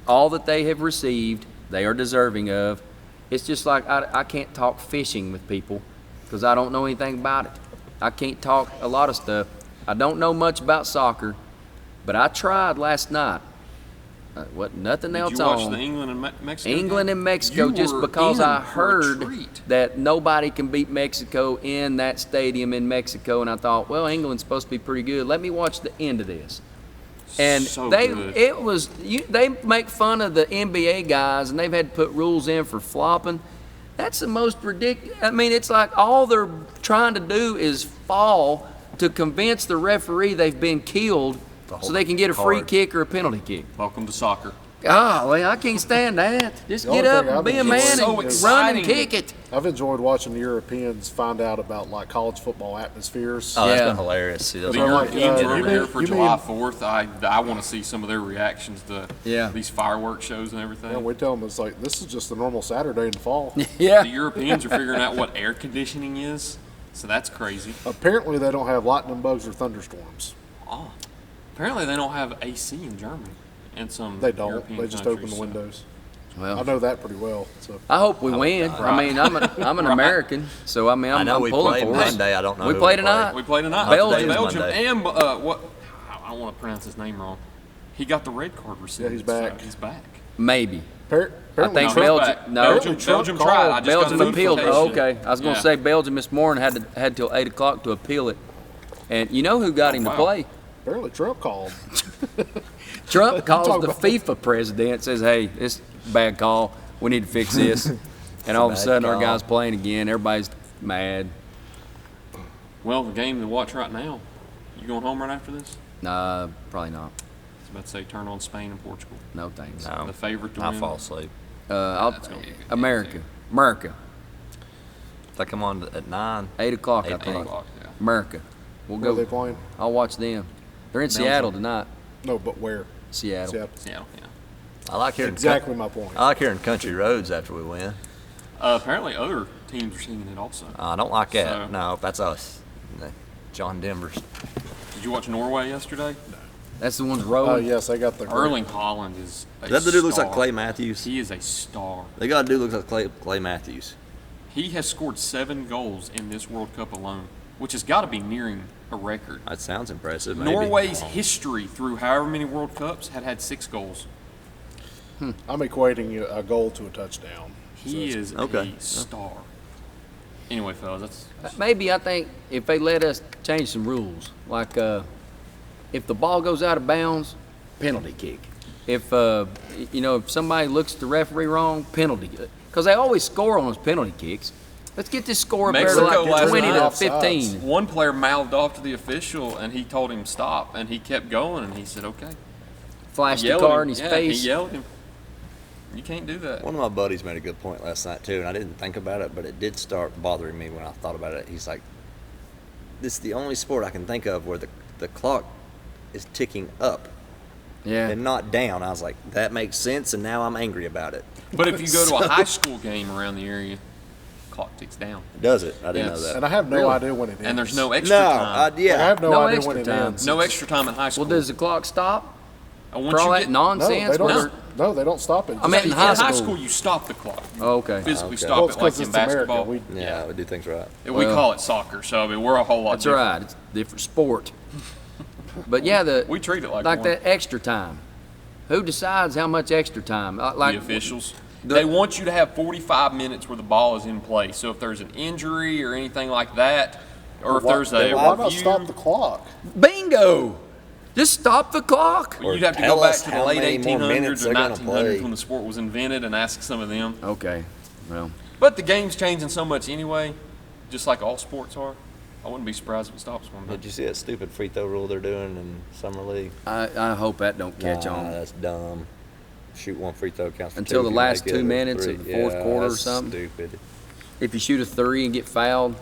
all that they have received, they are deserving of. It's just like I can't talk fishing with people because I don't know anything about it. I can't talk a lot of stuff. I don't know much about soccer, but I tried last night. Nothing else Did you watch on. the England and Mexico? England game? and Mexico, You just were because in I for a heard treat. that nobody can beat Mexico in that stadium in Mexico, and I thought, well, England's supposed to be pretty good. Let me watch the end of this. And So they good. they make fun of the NBA guys, and they've had to put rules in for flopping. That's the most ridiculous. I mean, it's like all they're trying to do is fall to convince the referee they've been killed so they can get a free kick or a penalty kick. Welcome to soccer. Golly, I can't stand that. Just The get only up thing and I've be a enjoyed man so and run and exciting. kick it. I've enjoyed watching the Europeans find out about like college football atmospheres. Oh, that's Yeah. been hilarious. See, those The are- Europeans you are mean- there for you July mean- 4th. I want to see some of their reactions to Yeah. these fireworks shows and everything. And we tell them it's like this is just a normal Saturday in the fall. Yeah. The Europeans are figuring out what air conditioning is, so that's crazy. Apparently, they don't have lightning bugs or thunderstorms. Oh, apparently they don't have AC in Germany and some They don't. European They just countries, open the so- windows. I Well, know that pretty well. So I hope we win. I mean, I'm an American, so I mean, I I'm know we pulling played for us. Monday. I don't know We who play we tonight. We play tonight. Belgium. Belgium, Monday. and what? I don't want to pronounce his name wrong. He got the red card received. he's back. So he's back. Maybe. apparently, I think he's Belgium. back. No, Belgium Trump tried. called. I just Belgium got a appealed. Oh, notification. okay. I was going to Yeah. say Belgium this morning had till 8 o'clock to appeal it, and you know who got him wow. to play? apparently Trump called. Trump calls talk the about- FIFA president, says, "Hey, this is a bad call. We need to fix this." And all of a bad sudden, our call. guy's playing again. Everybody's mad. Well, the game to watch right now. You going home right after this? Nah, probably not. I was about to say turn on Spain and Portugal. No thanks. No, The favorite to I'll win. fall asleep. That's gonna be a good game, America. too. America. If I come on at 9, 8 o'clock, I 8 think. o'clock, yeah. America. We'll Where are they go. playing? I'll watch them. They're in Seattle tonight. No, but where? Seattle. Seattle. Seattle, yeah. I like hearing Exactly my point. I like hearing country roads after we win. Apparently, other teams are singing it also. I don't like that. So- No, that's us. John Denver's. Did you watch Norway yesterday? That's the ones Oh rolling. yes, they got the Erling Haaland is a Is that the dude looks like star. Clay Matthews? He is a star. They got a dude looks like Clay Matthews. He has scored 7 goals in this World Cup alone, which has got to be nearing a record. That sounds impressive. Maybe. Norway's history through however many World Cups had 6 goals. I'm equating a goal to a touchdown. He So is okay. a star. Anyway, fellas, that's Maybe I think if they let us change some rules, like if the ball goes out of bounds, penalty kick. If if somebody looks at the referee wrong, penalty, because they always score on those penalty kicks. Let's get this score up there to Mexico like last 20 to night. 15. one player mouthed off to the official, and he told him stop, and he kept going, and he said, "Okay." Flashed the Yelled at car him. in his Yeah, face. He yelled at him. You can't do that. One of my buddies made a good point last night too, and I didn't think about it, but it did start bothering me when I thought about it. He's like, "This is the only sport I can think of where the clock is ticking up Yeah. and not down." I was like, "That makes sense," and now I'm angry about it. But if you go to a high school game around the area, clock ticks down, Does it? I didn't Yes. know and that. I have no Really? idea when it ends. and there's no No, extra time. I yeah. have no, No idea extra when it time. ends. No extra time in high school. Well, does the clock stop And for all that No, nonsense? they don't. Where- No, they don't stop it. I meant in high school. you stop the clock. Oh, okay. Physically Okay. stop Well, it it's like 'cause in it's America. basketball. We- Yeah, we do things right. We Well- call it soccer, so I mean, we're a whole lot That's different. right. It's a different sport. But yeah, We treat it like one. that extra time. Who decides how much extra time? Like The officials. They want you to have 45 minutes where the ball is in play. So if there's an injury or anything like that, or if there's a Why not review, stop the clock? Bingo! Just stop the clock. Or you'd have to tell go back us to the how late many more 1800s minutes or they're gonna 1900s play. when the sport was invented and ask some of them. Okay. Well, But the game's changing so much anyway, just like all sports are. I wouldn't be surprised if it stops one day. Did you see that stupid free throw rule they're doing in summer league? I hope that don't catch on. That's dumb. Shoot one free throw counts for Until two. the If you last make it 2 a minutes three. of the fourth quarter or that's something. Stupid. If you shoot a 3 and get fouled, free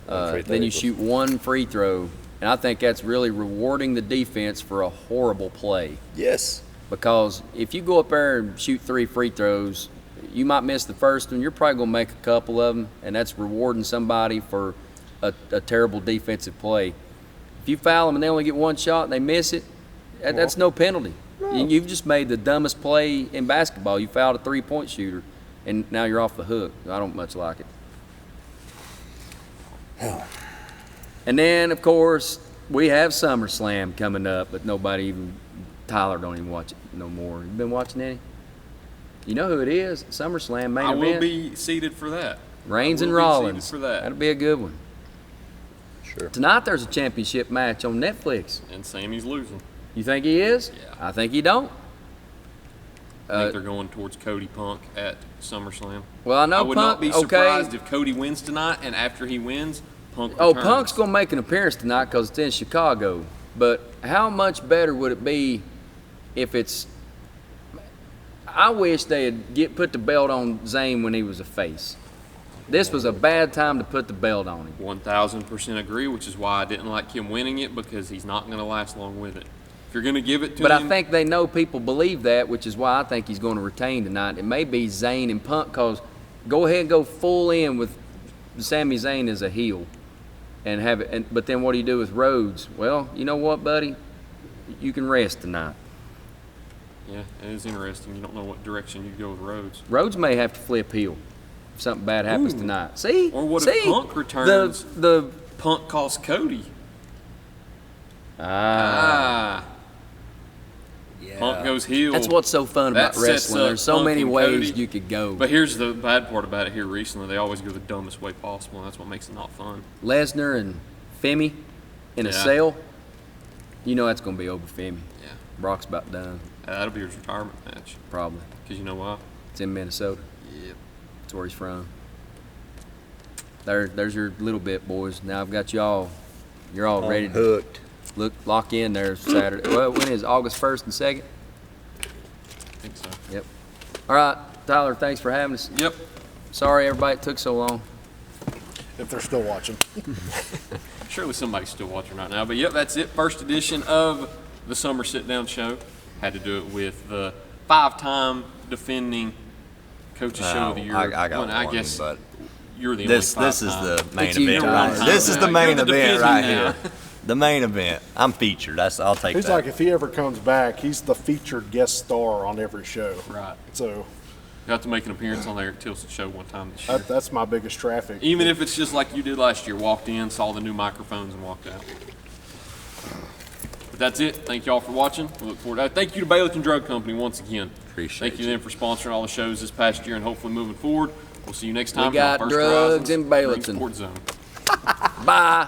throw then you equals- shoot 1 free throw. And I think that's really rewarding the defense for a horrible play. Yes. Because if you go up there and shoot 3 free throws, you might miss the first one. You're probably going to make a couple of them, and that's rewarding somebody for a terrible defensive play. If you foul them and they only get 1 shot and they miss it, that's no penalty. You've just made the dumbest play in basketball. You fouled a 3-point shooter, and now you're off the hook. I don't much like it. And then, of course, we have SummerSlam coming up, but Tyler don't even watch it no more. You been watching any? You know who it is? SummerSlam main I event. will be seated for that. Reigns and I will be Rollins. seated for that. That'll be a good one. Sure. Tonight there's a championship match on Netflix. And Sammy's losing. You think he is? Yeah. I think he don't. I think they're going towards Cody Punk at SummerSlam. Well, I know I would Punk, not be surprised if Cody wins tonight, and after he wins, Punk returns. Punk's going to make an appearance tonight because it's in Chicago. But how much better would it be if it's... I wish they had put the belt on Zayn when he was a face. This was a bad time to put the belt on him. 1,000% agree, which is why I didn't like him winning it, because he's not going to last long with it. If you're going to give it to But him... I think they know people believe that, which is why I think he's going to retain tonight. It may be Zayn and Punk, because go ahead and go full in with Sami Zayn as a heel. And have it, but then what do you do with Rhodes? Well, you know what, buddy? You can rest tonight. Yeah, it is interesting. You don't know what direction you go with Rhodes. Rhodes may have to flip heel if something bad happens tonight. See? Or what See? if Punk returns? The Punk costs Cody. Ah. Yeah. Punk goes heel. That's what's so fun about That sets wrestling. up There's so Punk many and ways Cody. you could go. But here's the bad part about it here recently. They always go the dumbest way possible, and that's what makes it not fun. Lesnar and Femi in a Yeah. cell, you know that's going to be over Femi. Yeah. Brock's about done, That'll be his retirement match. probably. Because you know why? It's in Minnesota. Yep. That's where he's from. There's your little bit, boys. Now I've got y'all. You're all ready to Hooked. lock in there Saturday. Well, when is August 1st and 2nd? I think so. Yep. All right, Tyler, thanks for having us. Yep. Sorry everybody it took so long. If they're still watching. Surely somebody's still watching right now. But yep, that's it. First edition of the Summer Sit-Down Show. Had to do it with the 5-time defending Coaches Show of the Year. I got Well, one, I guess but you're the this only is 5-time. the main It's you, event. Tyler. Right. This is the main You're the event defending right now. here. The main event. I'm featured. I'll take He's that. like, if he ever comes back, he's the featured guest star on every show. Right. So You have to make an appearance on the Eric Tilson Show one time this year. that's my biggest traffic. Even if it's just like you did last year, walked in, saw the new microphones, and walked out. But that's it. Thank you all for watching. We look forward to that. Thank you to Bailiton Drug Company once again. Appreciate Thank you to them for sponsoring all the shows this past year and hopefully moving forward. We'll see you next time. We got on First drugs Horizons in Bailiton. Green Sports Zone. Bye.